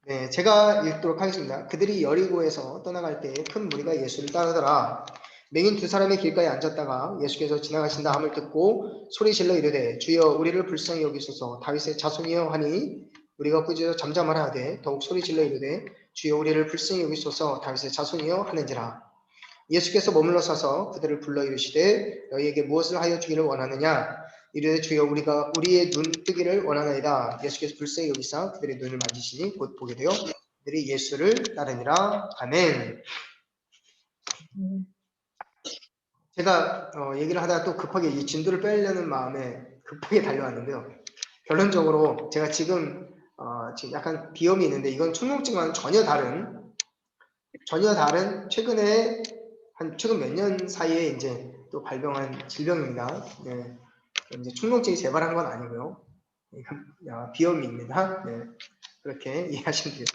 네, 제가 읽도록 하겠습니다. 그들이 여리고에서 떠나갈 때 큰 무리가 예수를 따르더라. 맹인 2사람이 길가에 앉았다가 예수께서 지나가신다 함을 듣고 소리질러 이르되 주여 우리를 불쌍히 여기소서 다윗의 자손이여 하니 우리가 꾸짖어 잠잠하라 하되 더욱 소리질러 이르되 주여 우리를 불쌍히 여기소서 다윗의 자손이여 하는지라. 예수께서 머물러 서서 그들을 불러 이르시되 너희에게 무엇을 하여 주기를 원하느냐 이르되 주여 우리가 우리의 눈 뜨기를 원하나이다. 예수께서 불쌍히 여기사 그들의 눈을 만지시니 곧 보게 되어 그들이 예수를 따르니라. 아멘. 제가 얘기를 하다가 또 급하게 이 진도를 빼려는 마음에 급하게 달려왔는데요. 결론적으로 제가 지금 약간 비염이 있는데 이건 축농증과는 전혀 다른 최근 몇 년 사이에 이제 또 발병한 질병입니다. 네. 이제 축농증이 재발한 건 아니고요. 이건 비염입니다. 네. 그렇게 이해하시면 돼요.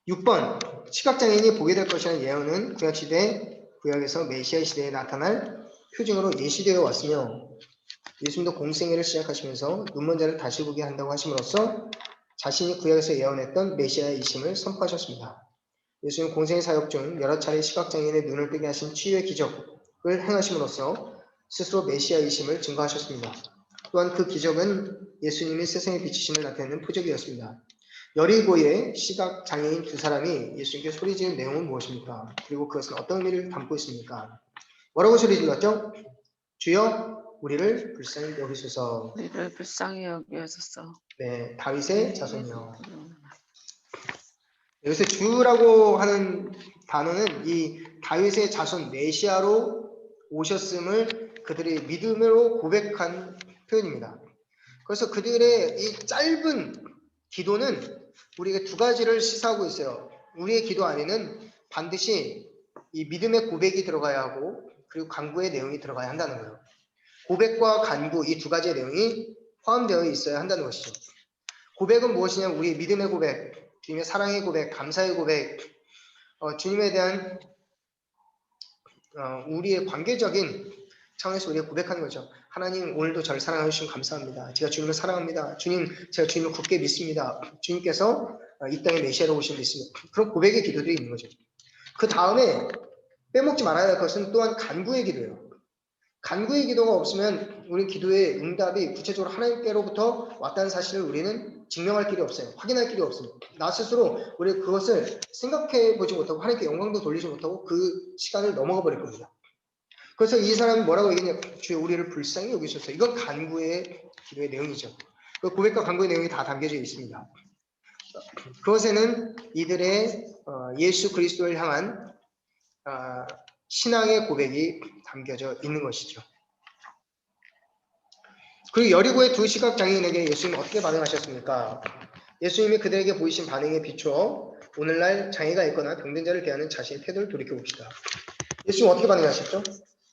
6번 시각장애인이 보게 될 것이라는 예언은 구약에서 메시아 시대에 나타날 표징으로 예시되어 왔으며 예수님도 공생애를 시작하시면서 눈먼 자를 다시 보게 한다고 하심으로써 자신이 구약에서 예언했던 메시아의 이심을 선포하셨습니다. 예수님 공생의 사역 중 여러 차례 시각장애인의 눈을 뜨게 하신 치유의 기적을 행하심으로써 스스로 메시아이심을 증거하셨습니다. 또한 그 기적은 예수님이 세상에 비치심을 나타내는 표적이었습니다. 여리고의 시각장애인 두 사람이 예수님께 소리지은 내용은 무엇입니까? 그리고 그것은 어떤 의미를 담고 있습니까? 뭐라고 소리질렀죠? 주여 우리를 불쌍히 여기소서. 우리를 불쌍히 여기소서. 네, 다윗의 자손이요. 여기서 주라고 하는 단어는 이 다윗의 자손 메시아로 오셨음을 그들의 믿음으로 고백한 표현입니다. 그래서 그들의 이 짧은 기도는 우리에게 두 가지를 시사하고 있어요. 우리의 기도 안에는 반드시 이 믿음의 고백이 들어가야 하고 그리고 간구의 내용이 들어가야 한다는 거예요. 고백과 간구 이 두 가지의 내용이 포함되어 있어야 한다는 것이죠. 고백은 무엇이냐면 우리의 믿음의 고백, 주님의 사랑의 고백, 감사의 고백, 주님에 대한 우리의 관계적인 차원에서 우리가 고백하는 거죠. 하나님 오늘도 저를 사랑해 주시면 감사합니다. 제가 주님을 사랑합니다. 주님, 제가 주님을 굳게 믿습니다. 주님께서 이 땅에 메시아로 오신 믿습니다. 그런 고백의 기도들이 있는 거죠. 그 다음에 빼먹지 말아야 할 것은 또한 간구의 기도예요. 간구의 기도가 없으면 우리 기도의 응답이 구체적으로 하나님께로부터 왔다는 사실을 우리는 증명할 길이 없어요. 확인할 길이 없습니다. 나 스스로 우리 그것을 생각해 보지 못하고 하나님께 영광도 돌리지 못하고 그 시간을 넘어가 버릴 겁니다. 그래서 이 사람이 뭐라고 얘기했냐? 주여 우리를 불쌍히 여기소서. 이건 간구의 기도의 내용이죠. 그 고백과 간구의 내용이 다 담겨져 있습니다. 그것에는 이들의 예수 그리스도를 향한 신앙의 고백이 담겨져 있는 것이죠. 그리고 여리고의 두 시각장애인에게 예수님은 어떻게 반응하셨습니까? 예수님이 그들에게 보이신 반응에 비추어 오늘날 장애가 있거나 병든 자를 대하는 자신의 태도를 돌이켜봅시다. 예수님은 어떻게 반응하셨죠?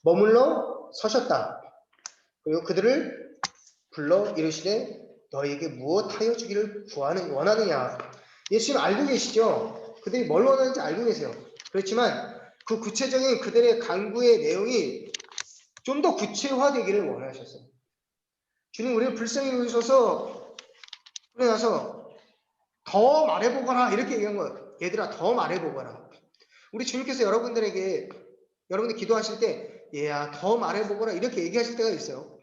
머물러 서셨다. 그리고 그들을 불러 이르시되 너에게 무엇하여 주기를 원하느냐. 예수님 알고 계시죠? 그들이 뭘 원하는지 알고 계세요. 그렇지만 그 구체적인 그들의 간구의 내용이 좀 더 구체화되기를 원하셨어요. 주님 우리를 불쌍히 여기셔서 그러나서 더 말해보거라 이렇게 얘기한 거예요. 얘들아 더 말해보거라. 우리 주님께서 여러분들에게 여러분들 기도하실 때 얘야 더 말해보거라 이렇게 얘기하실 때가 있어요.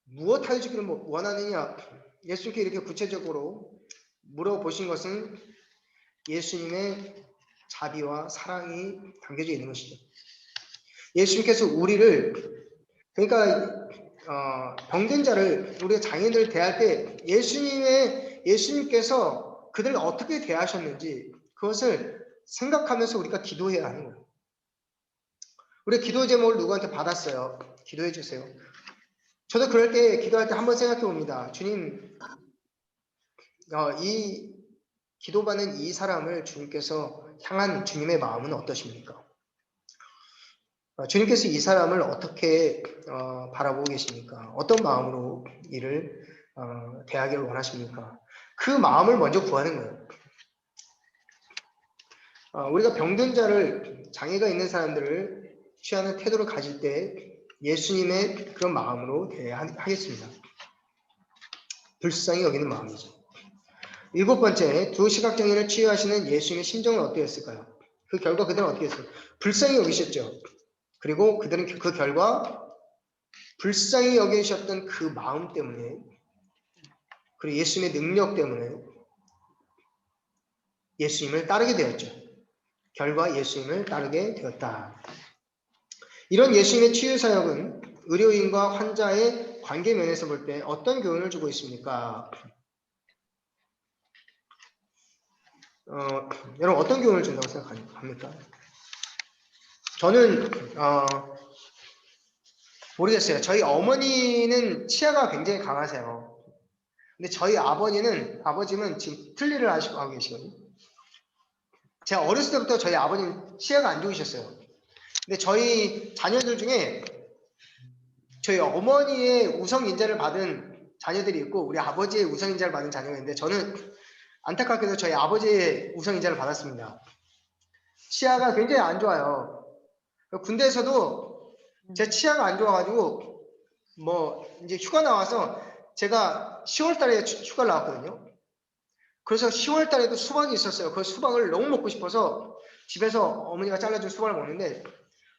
무엇 하여 주기를 원하느냐. 예수님께 이렇게 구체적으로 물어보신 것은 예수님의 자비와 사랑이 담겨져 있는 것이죠. 예수님께서 우리를 그러니까 병든 자를 우리가 장애인들을 대할 때 예수님께서 그들을 어떻게 대하셨는지 그것을 생각하면서 우리가 기도해야 하는 거예요. 우리 기도 제목을 누구한테 받았어요. 기도해 주세요. 저도 그럴 때 기도할 때 한번 생각해 봅니다. 주님, 이 기도받는 이 사람을 주님께서 향한 주님의 마음은 어떠십니까? 주님께서 이 사람을 어떻게 바라보고 계십니까? 어떤 마음으로 이를 대하기를 원하십니까? 그 마음을 먼저 구하는 거예요. 우리가 병든 자를 장애가 있는 사람들을 취하는 태도를 가질 때 예수님의 그런 마음으로 대해야 하겠습니다. 불쌍히 여기는 마음이죠. 7번째, 두 시각장애인을 치유하시는 예수님의 심정은 어떠했을까요? 그 결과 그들은 어떻게 했어요? 불쌍히 여기셨죠. 그리고 그들은 그 결과 불쌍히 여기셨던 그 마음 때문에 그리고 예수님의 능력 때문에 예수님을 따르게 되었죠. 결과 예수님을 따르게 되었다. 이런 예수님의 치유 사역은 의료인과 환자의 관계 면에서 볼 때 어떤 교훈을 주고 있습니까? 여러분 어떤 교훈을 준다고 생각합니까? 저는 모르겠어요. 저희 어머니는 치아가 굉장히 강하세요. 근데 저희 아버지는 지금 틀니를 하고 계시거든요. 제가 어렸을 때부터 저희 아버님 치아가 안 좋으셨어요. 근데 저희 자녀들 중에 저희 어머니의 우성인자를 받은 자녀들이 있고 우리 아버지의 우성인자를 받은 자녀가 있는데 저는 안타깝게도 저희 아버지의 우성인자를 받았습니다. 치아가 굉장히 안 좋아요. 군대에서도 제 치아가 안 좋아가지고 이제 휴가 나와서 제가 10월 달에 휴가를 나왔거든요. 그래서 10월 달에도 수박이 있었어요. 그 수박을 너무 먹고 싶어서 집에서 어머니가 잘라준 수박을 먹는데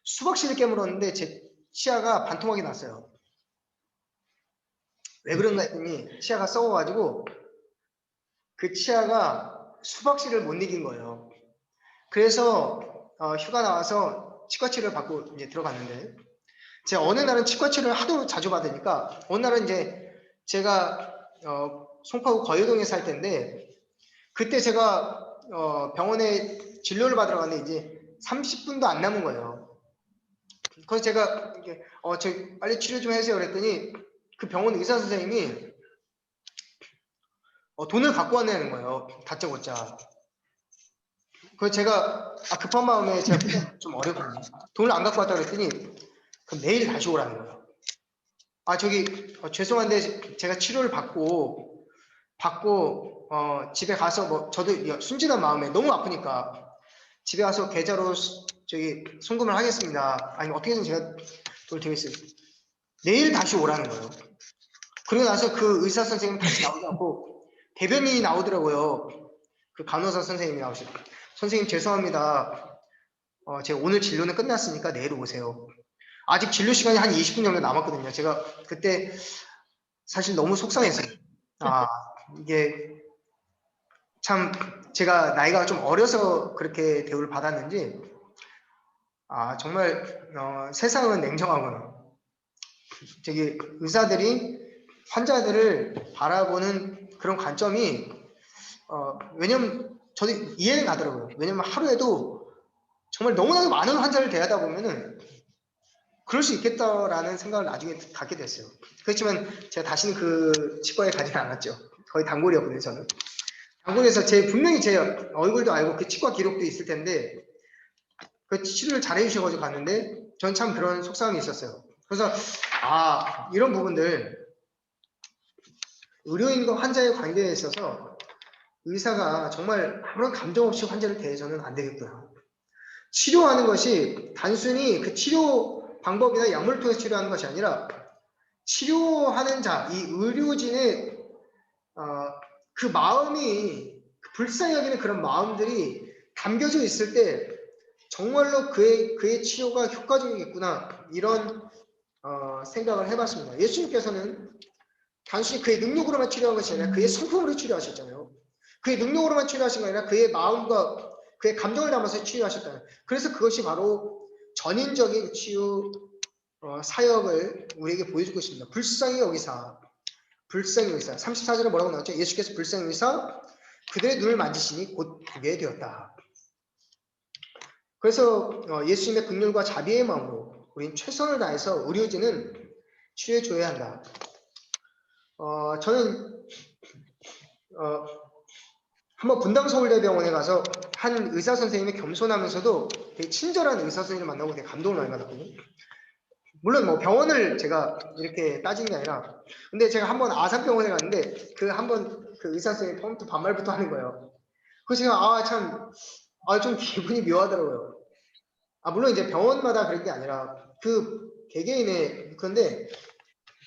수박씨를 깨물었는데 제 치아가 반토막이 났어요. 왜 그런가 했더니 치아가 썩어가지고 그 치아가 수박씨를 못 이긴 거예요. 그래서 휴가 나와서 치과 치료를 받고 이제 들어갔는데 제가 어느 날은 치과 치료를 하도 자주 받으니까 어느 날은 이제 제가 송파구 거유동에 살 때인데 그때 제가 병원에 진료를 받으러 갔는데 이제 30분도 안 남은 거예요. 그래서 제가 이게 저 빨리 치료 좀 해주세요 그랬더니 그 병원 의사 선생님이 돈을 갖고 왔냐는 거예요. 다짜고짜. 그래서 제가 급한 마음에 제가 좀 어렵거든요. 돈을 안 갖고 왔다 그랬더니 그럼 내일 다시 오라는 거예요. 죄송한데 제가 치료를 받고 집에 가서 뭐 저도 순진한 마음에 너무 아프니까 집에 가서 계좌로 송금을 하겠습니다. 아니 어떻게 해서 제가 돈을 드리겠어요. 내일 다시 오라는 거예요. 그러고 나서 그 의사 선생님 다시 나오지 않고 대변인이 나오더라고요. 그 간호사 선생님이 나오시고 선생님 죄송합니다. 제가 오늘 진료는 끝났으니까 내일 오세요. 아직 진료 시간이 한 20분 정도 남았거든요. 제가 그때 사실 너무 속상했어요. 이게 참 제가 나이가 좀 어려서 그렇게 대우를 받았는지 정말 세상은 냉정하구나. 의사들이 환자들을 바라보는 그런 관점이 왜냐면 저도 이해는 가더라고요. 왜냐면 하루에도 정말 너무나도 많은 환자를 대하다 보면은 그럴 수 있겠다라는 생각을 나중에 갖게 됐어요. 그렇지만 제가 다시는 그 치과에 가지는 않았죠. 거의 단골이었거든요, 저는. 단골에서 분명히 제 얼굴도 알고 그 치과 기록도 있을 텐데 그 치료를 잘 해주셔가지고 갔는데 전 참 그런 속상함이 있었어요. 그래서 이런 부분들 의료인과 환자의 관계에 있어서 의사가 정말 아무런 감정 없이 환자를 대해서는 안 되겠구나. 치료하는 것이 단순히 그 치료 방법이나 약물을 통해서 치료하는 것이 아니라 치료하는 자, 이 의료진의 그 마음이 불쌍히 여기는 그런 마음들이 담겨져 있을 때 정말로 그의 치료가 효과적이겠구나 이런 생각을 해봤습니다. 예수님께서는 단순히 그의 능력으로만 치료한 것이 아니라 그의 성품으로 치료하셨잖아요. 그의 능력으로만 치료하신 게 아니라 그의 마음과 그의 감정을 담아서 치유하셨다. 그래서 그것이 바로 전인적인 치유 사역을 우리에게 보여주고 있습니다. 불쌍히 여기사 34절에 뭐라고 나왔죠? 예수께서 불쌍히 여기사 그들의 눈을 만지시니 곧 보게 되었다. 그래서 예수님의 긍휼과 자비의 마음으로 우리는 최선을 다해서 의료진은 치유해 줘야 한다. 저는 한번 분당서울대병원에 가서 한 의사 선생님이 겸손하면서도 되게 친절한 의사 선생님을 만나고 되게 감동을 많이 받았거든요. 물론 뭐 병원을 제가 이렇게 따지는 게 아니라 근데 제가 한번 아산병원에 갔는데 한번 그 의사 선생님이 처음부터 반말부터 하는 거예요. 그래서 제가 좀 기분이 묘하더라고요. 물론 이제 병원마다 그런 게 아니라 그 개개인의 그런데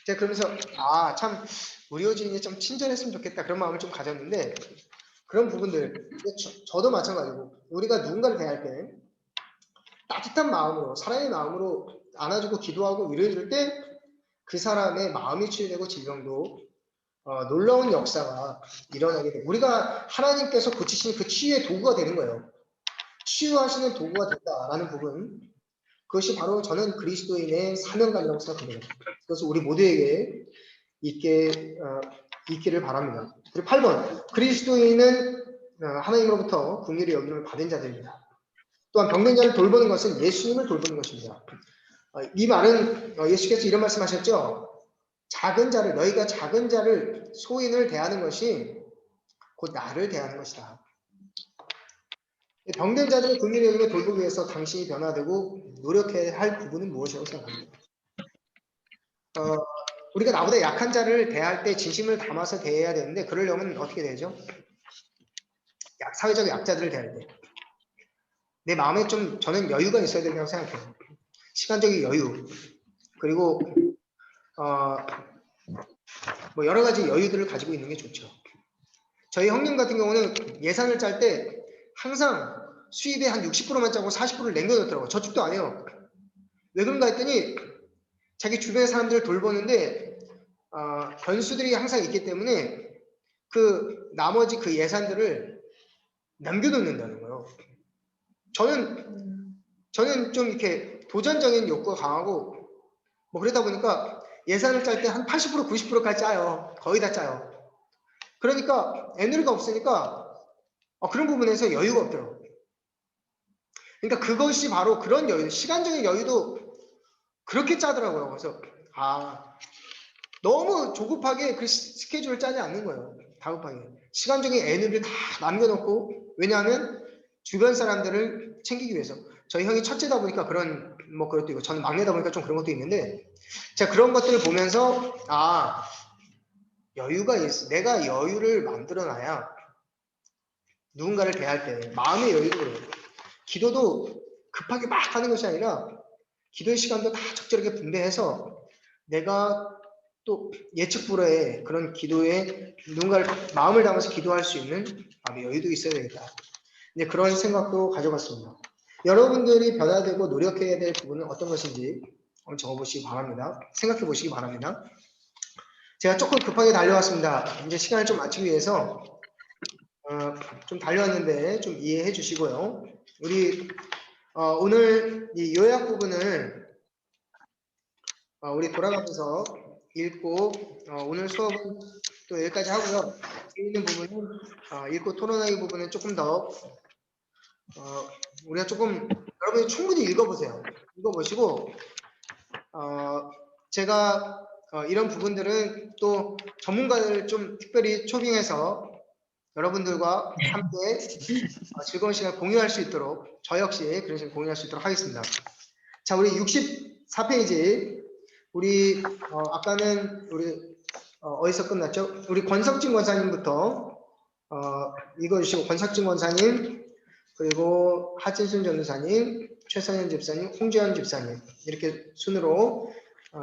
제가 그러면서 참 의료진이 좀 친절했으면 좋겠다 그런 마음을 좀 가졌는데 그런 부분들 저도 마찬가지고 우리가 누군가를 대할 때 따뜻한 마음으로 사랑의 마음으로 안아주고 기도하고 위로해줄 때 그 사람의 마음이 치유되고 질병도 놀라운 역사가 일어나게 돼요. 우리가 하나님께서 고치시는 그 치유의 도구가 되는 거예요. 치유하시는 도구가 된다라는 부분 그것이 바로 저는 그리스도인의 사명감이라고 생각합니다. 그래서 우리 모두에게 있기를 바랍니다. 그리고 8번 그리스도인은 하나님으로부터 긍휼의 여김을 받은 자들입니다. 또한 병든 자를 돌보는 것은 예수님을 돌보는 것입니다. 이 말은 예수께서 이런 말씀하셨죠. 너희가 작은 자를 소인을 대하는 것이 곧 나를 대하는 것이다. 병든 자들의 긍휼의 여김을 돌보기 위해서 당신이 변화되고 노력해야 할 부분은 무엇이라고 생각합니다. 우리가 나보다 약한 자를 대할 때 진심을 담아서 대해야 되는데 그러려면 어떻게 되죠? 사회적 약자들을 대할 때 내 마음에 저는 여유가 있어야 된다고 생각해요. 시간적인 여유 그리고 뭐 여러 가지 여유들을 가지고 있는 게 좋죠. 저희 형님 같은 경우는 예산을 짤 때 항상 수입의 한 60%만 짜고 40%를 남겨놓더라고요. 저축도 안 해요. 왜 그런가 했더니 자기 주변 사람들을 돌보는데 변수들이 항상 있기 때문에 그 나머지 그 예산들을 남겨놓는다는 거예요. 저는 좀 이렇게 도전적인 욕구가 강하고 뭐 그러다 보니까 예산을 짤 때 한 80% 90%까지 짜요. 거의 다 짜요. 그러니까 에너지가 없으니까 그런 부분에서 여유가 없더라고요. 그러니까 그것이 바로 그런 여유, 시간적인 여유도 그렇게 짜더라고요. 그래서 너무 조급하게 그 스케줄을 짜지 않는 거예요. 다급하게. 시간적인 에너지를 다 남겨놓고, 왜냐하면 주변 사람들을 챙기기 위해서. 저희 형이 첫째다 보니까 그런 것도 있고, 저는 막내다 보니까 좀 그런 것도 있는데, 제가 그런 것들을 보면서 여유가 있어. 내가 여유를 만들어놔야 누군가를 대할 때 마음의 여유도 그래요. 기도도 급하게 막 하는 것이 아니라 기도의 시간도 다 적절하게 분배해서 내가 또 예측 불허의 그런 기도에 누군가를 마음을 담아서 기도할 수 있는 마음의 여유도 있어야 되겠다. 이제 그런 생각도 가져봤습니다. 여러분들이 변화되고 노력해야 될 부분은 어떤 것인지 한번 적어보시기 바랍니다. 생각해 보시기 바랍니다. 제가 조금 급하게 달려왔습니다. 이제 시간을 좀 맞추기 위해서 좀 달려왔는데 좀 이해해 주시고요. 우리 오늘 이 요약 부분을 우리 돌아가면서 읽고 오늘 수업은 또 여기까지 하고요. 뒤에 있는 부분은 읽고 토론하기 부분은 조금 더 우리가 조금 여러분이 충분히 읽어보세요. 읽어보시고 제가 이런 부분들은 또 전문가들 좀 특별히 초빙해서 여러분들과 함께 즐거운 시간 공유할 수 있도록 저 역시 그런 식으로 공유할 수 있도록 하겠습니다. 자, 우리 64페이지 우리 아까는 우리 어디서 끝났죠? 우리 권석진 권사님부터 읽어주시고 권석진 권사님 그리고 하진순 전도사님, 최선현 집사님, 홍재현 집사님 이렇게 순으로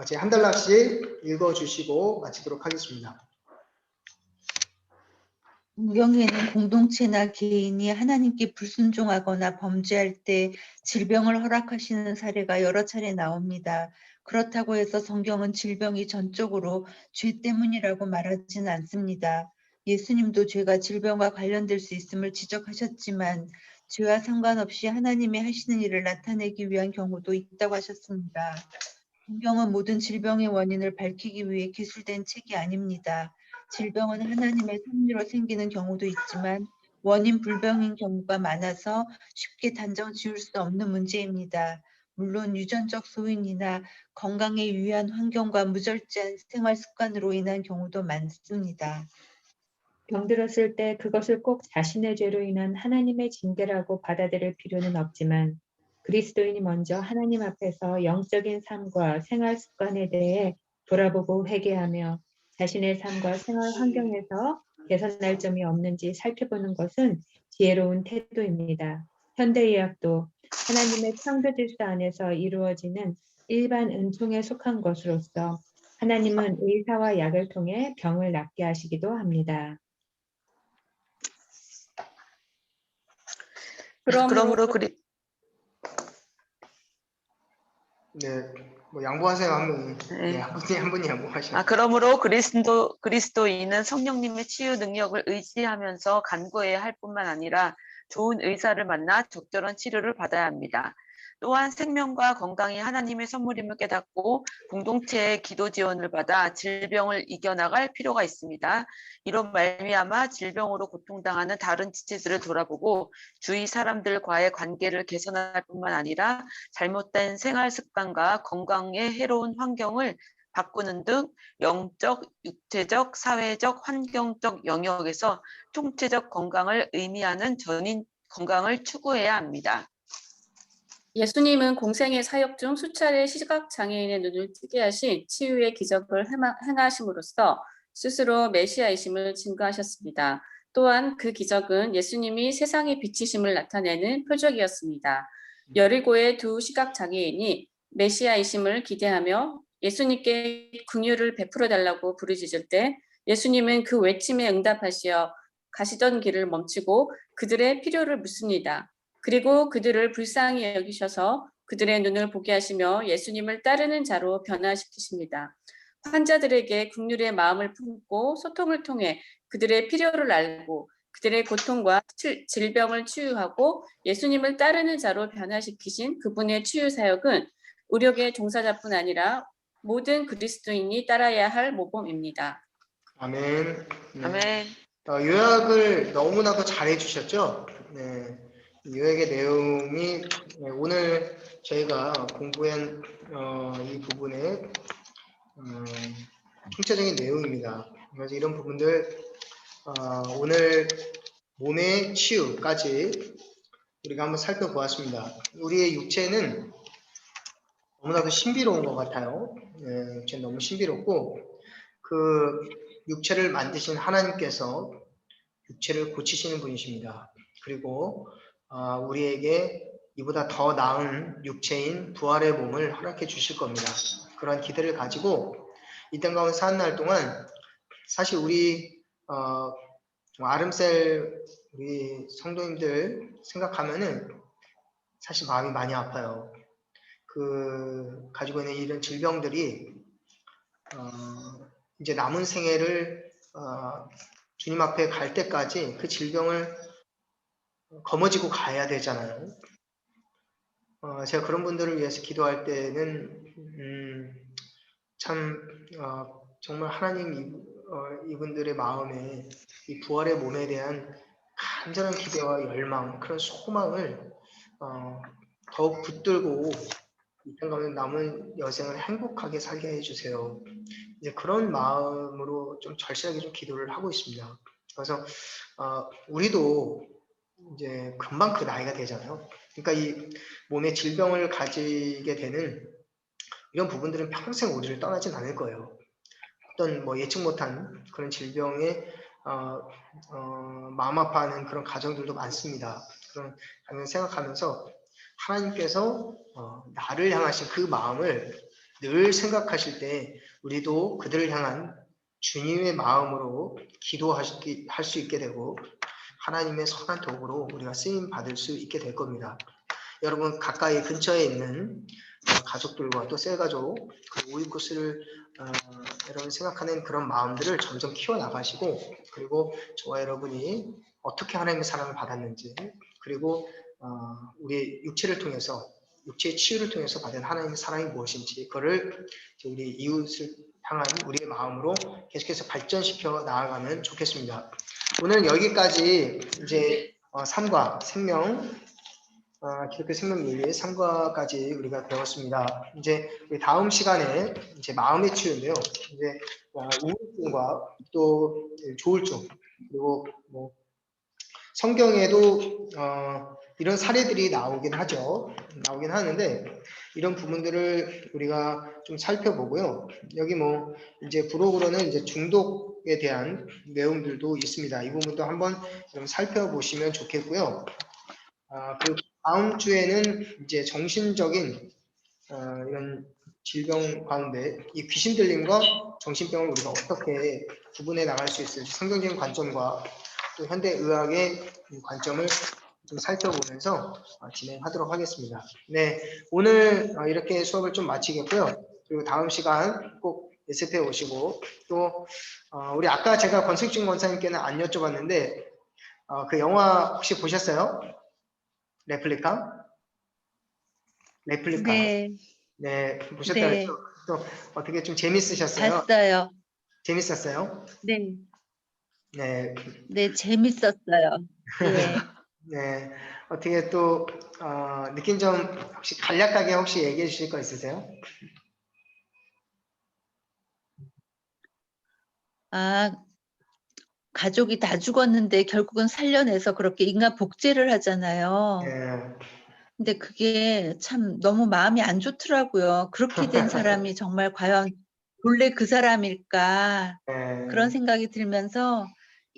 제 한 달락씩 읽어주시고 마치도록 하겠습니다. 성경에는 공동체나 개인이 하나님께 불순종하거나 범죄할 때 질병을 허락하시는 사례가 여러 차례 나옵니다. 그렇다고 해서 성경은 질병이 전적으로 죄 때문이라고 말하지는 않습니다. 예수님도 죄가 질병과 관련될 수 있음을 지적하셨지만 죄와 상관없이 하나님이 하시는 일을 나타내기 위한 경우도 있다고 하셨습니다. 성경은 모든 질병의 원인을 밝히기 위해 기술된 책이 아닙니다. 질병은 하나님의 섭리로 생기는 경우도 있지만 원인 불명인 경우가 많아서 쉽게 단정 지을 수 없는 문제입니다. 물론 유전적 소인이나 건강에 유의한 환경과 무절제한 생활 습관으로 인한 경우도 많습니다. 병들었을 때 그것을 꼭 자신의 죄로 인한 하나님의 징계라고 받아들일 필요는 없지만 그리스도인이 먼저 하나님 앞에서 영적인 삶과 생활 습관에 대해 돌아보고 회개하며 자신의 삶과 생활 환경에서 개선할 점이 없는지 살펴보는 것은 지혜로운 태도입니다. 현대의학도 하나님의 창조 질서 안에서 이루어지는 일반 은총에 속한 것으로서 하나님은 의사와 약을 통해 병을 낫게 하시기도 합니다. 그러므로 네, 뭐 양보하세요 한 분이. 네, 한 분이 양보하시죠. 그러므로 그리스도인은 성령님의 치유 능력을 의지하면서 간구해야 할 뿐만 아니라 좋은 의사를 만나 적절한 치료를 받아야 합니다. 또한 생명과 건강이 하나님의 선물임을 깨닫고 공동체의 기도 지원을 받아 질병을 이겨나갈 필요가 있습니다. 이로 말미암아 질병으로 고통당하는 다른 지체들을 돌아보고 주위 사람들과의 관계를 개선할 뿐만 아니라 잘못된 생활 습관과 건강에 해로운 환경을 바꾸는 등 영적, 육체적, 사회적, 환경적 영역에서 총체적 건강을 의미하는 전인 건강을 추구해야 합니다. 예수님은 공생의 사역 중 수차례 시각장애인의 눈을 뜨게 하신 치유의 기적을 행하심으로써 스스로 메시아이심을 증거하셨습니다. 또한 그 기적은 예수님이 세상의 빛이심을 나타내는 표적이었습니다. 여리고의 두 시각장애인이 메시아이심을 기대하며 예수님께 긍휼을 베풀어 달라고 부르짖을 때 예수님은 그 외침에 응답하시어 가시던 길을 멈추고 그들의 필요를 묻습니다. 그리고 그들을 불쌍히 여기셔서 그들의 눈을 보게 하시며 예수님을 따르는 자로 변화시키십니다. 환자들에게 긍휼의 마음을 품고 소통을 통해 그들의 필요를 알고 그들의 고통과 질병을 치유하고 예수님을 따르는 자로 변화시키신 그분의 치유 사역은 의료계 종사자뿐 아니라 모든 그리스도인이 따라야 할 모범입니다. 아멘. 네. 아멘. 요약을 너무나도 잘 해주셨죠? 네. 요약의 내용이 오늘 저희가 공부한 이 부분의 총체적인 내용입니다. 그래서 이런 부분들 오늘 몸의 치유까지 우리가 한번 살펴보았습니다. 우리의 육체는 너무나도 신비로운 것 같아요. 육체는 너무 신비롭고 그 육체를 만드신 하나님께서 육체를 고치시는 분이십니다. 그리고 우리에게 이보다 더 나은 육체인 부활의 몸을 허락해 주실 겁니다. 그런 기대를 가지고 이 땅 가운데 사는 날 동안 사실 우리 아름셀 우리 성도님들 생각하면은 사실 마음이 많이 아파요. 그 가지고 있는 이런 질병들이 이제 남은 생애를 주님 앞에 갈 때까지 그 질병을 거머쥐고 가야 되잖아요. 제가 그런 분들을 위해서 기도할 때는 참 정말 하나님 이분들의 마음에 이 부활의 몸에 대한 간절한 기대와 열망, 그런 소망을 더욱 붙들고 이 땅 가운데 남은 여생을 행복하게 살게 해주세요. 이제 그런 마음으로 좀 절실하게 좀 기도를 하고 있습니다. 그래서 우리도 이제 금방 그 나이가 되잖아요. 그러니까 이 몸에 질병을 가지게 되는 이런 부분들은 평생 우리를 떠나진 않을 거예요. 어떤 뭐 예측 못한 그런 질병에 마음 아파하는 그런 가정들도 많습니다. 그런 생각하면서 하나님께서 나를 향하신 그 마음을 늘 생각하실 때 우리도 그들을 향한 주님의 마음으로 기도할 수 있게 되고 하나님의 선한 도구로 우리가 쓰임 받을 수 있게 될 겁니다. 여러분 가까이 근처에 있는 가족들과 또 셀가족, 그 오이쿠스를 여러분 생각하는 그런 마음들을 점점 키워나가시고 그리고 저와 여러분이 어떻게 하나님의 사랑을 받았는지 그리고 우리의 육체를 통해서 육체의 치유를 통해서 받은 하나님의 사랑이 무엇인지 그거를 우리 이웃을 향한 우리의 마음으로 계속해서 발전시켜 나아가면 좋겠습니다. 오늘은 여기까지 이제 삶과 생명 기독교 생명윤리 3과까지 우리가 배웠습니다. 이제 우리 다음 시간에 이제 마음의 치유인데요. 이제 우울증과 또 조울증 그리고 뭐 성경에도 이런 사례들이 나오긴 하는데 이런 부분들을 우리가 좀 살펴보고요. 여기 뭐 이제 부록으로는 이제 중독에 대한 내용들도 있습니다. 이 부분도 한번 좀 살펴보시면 좋겠고요. 그리고 다음 주에는 이제 정신적인 이런 질병 가운데 이 귀신 들림과 정신병을 우리가 어떻게 구분해 나갈 수 있을지 성경적인 관점과 또 현대 의학의 관점을 좀 살펴보면서 진행하도록 하겠습니다. 네, 오늘 이렇게 수업을 좀 마치겠고요. 그리고 다음 시간 꼭 SF에 오시고 또 우리 아까 제가 권석준 권사님께는 안 여쭤봤는데 그 영화 혹시 보셨어요? 레플리카? 네, 네, 보셨다 네, 그랬죠? 또 어떻게 좀 재밌으셨어요? 봤어요. 재밌었어요? 네, 네, 네, 재밌었어요. 예. 네. 어떻게 또 느낀 점 혹시 간략하게 혹시 얘기해 주실 거 있으세요? 아, 가족이 다 죽었는데 결국은 살려내서 그렇게 인간 복제를 하잖아요. 네, 근데 그게 참 너무 마음이 안 좋더라고요. 그렇게 된 사람이 정말 과연 본래 그 사람일까? 그런 네, 생각이 들면서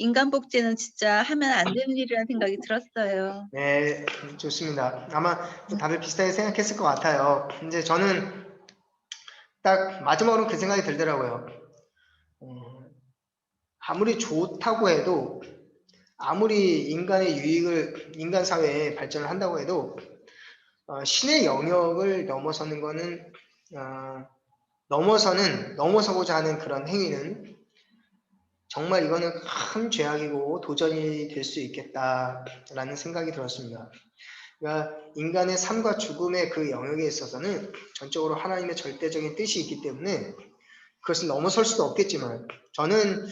인간 복제는 진짜 하면 안 되는 일이라는 생각이 들었어요. 네, 좋습니다. 아마 또 다들 비슷하게 생각했을 것 같아요. 이제 저는 딱 마지막으로 그 생각이 들더라고요. 아무리 좋다고 해도 아무리 인간의 유익을 인간 사회에 발전을 한다고 해도 신의 영역을 넘어서는 거는 넘어서고자 하는 그런 행위는 정말 이거는 큰 죄악이고 도전이 될 수 있겠다라는 생각이 들었습니다. 그러니까 인간의 삶과 죽음의 그 영역에 있어서는 전적으로 하나님의 절대적인 뜻이 있기 때문에 그것을 넘어설 수도 없겠지만 저는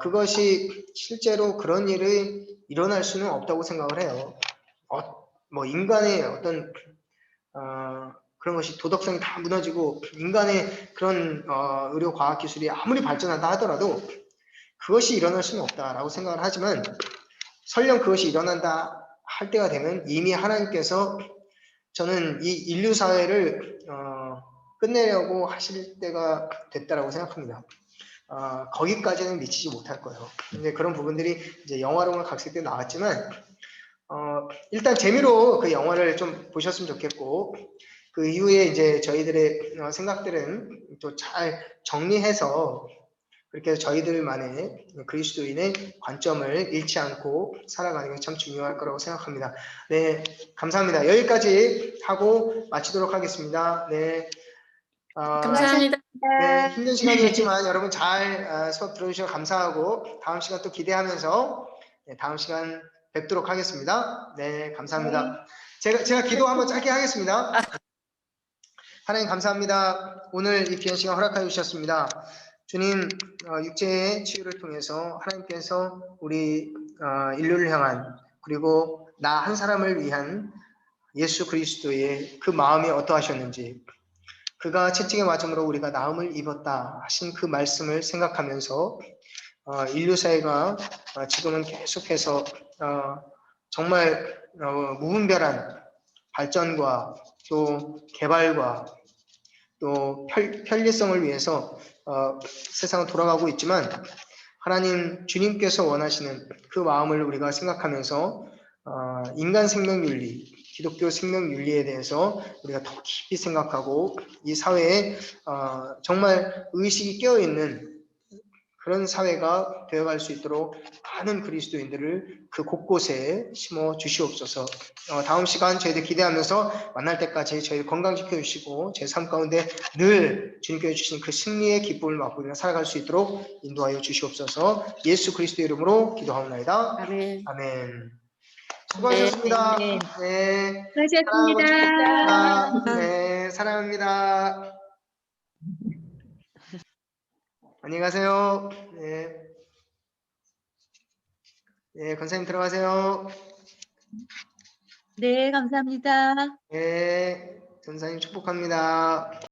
그것이 실제로 그런 일이 일어날 수는 없다고 생각을 해요. 뭐 인간의 어떤 그런 것이 도덕성이 다 무너지고 인간의 그런 의료 과학 기술이 아무리 발전한다 하더라도 그것이 일어날 수는 없다라고 생각을 하지만 설령 그것이 일어난다 할 때가 되면 이미 하나님께서 저는 이 인류 사회를 끝내려고 하실 때가 됐다라고 생각합니다. 거기까지는 미치지 못할 거예요. 근데 그런 부분들이 이제 영화로는 각색 때 나왔지만 일단 재미로 그 영화를 좀 보셨으면 좋겠고 그 이후에 이제 저희들의 생각들은 또 잘 정리해서 그렇게 해서 저희들만의 그리스도인의 관점을 잃지 않고 살아가는 게 참 중요할 거라고 생각합니다. 네, 감사합니다. 여기까지 하고 마치도록 하겠습니다. 네, 감사합니다. 네, 힘든 시간이었지만 여러분 잘 수업 들어주셔서 감사하고 다음 시간 또 기대하면서 다음 시간 뵙도록 하겠습니다. 네, 감사합니다. 제가 기도 한번 짧게 하겠습니다. 하나님 감사합니다. 오늘 이 귀한 시간 허락하여 주셨습니다. 주님, 육체의 치유를 통해서 하나님께서 우리 인류를 향한 그리고 나 한 사람을 위한 예수 그리스도의 그 마음이 어떠하셨는지 그가 채찍의 맞음으로 우리가 나음을 입었다 하신 그 말씀을 생각하면서 인류 사회가 지금은 계속해서 정말 무분별한 발전과 또 개발과 또 편리성을 위해서 세상은 돌아가고 있지만 하나님 주님께서 원하시는 그 마음을 우리가 생각하면서 인간 생명윤리, 기독교 생명윤리에 대해서 우리가 더 깊이 생각하고 이 사회에 정말 의식이 깨어있는 그런 사회가 되어갈 수 있도록 많은 그리스도인들을 그 곳곳에 심어 주시옵소서. 다음 시간 저희들 기대하면서 만날 때까지 저희 건강지켜 주시고 제 삶 가운데 늘 주님께서 주신 그 승리의 기쁨을 맛보며 살아갈 수 있도록 인도하여 주시옵소서. 예수 그리스도 이름으로 기도하옵나이다. 아멘. 아멘. 수고하셨습니다. 네, 사랑하고 수고하셨습니다. 축복합니다. 네, 사랑합니다. 안녕히 가세요. 네. 네, 권사님 들어가세요. 네, 감사합니다. 네, 권사님 축복합니다.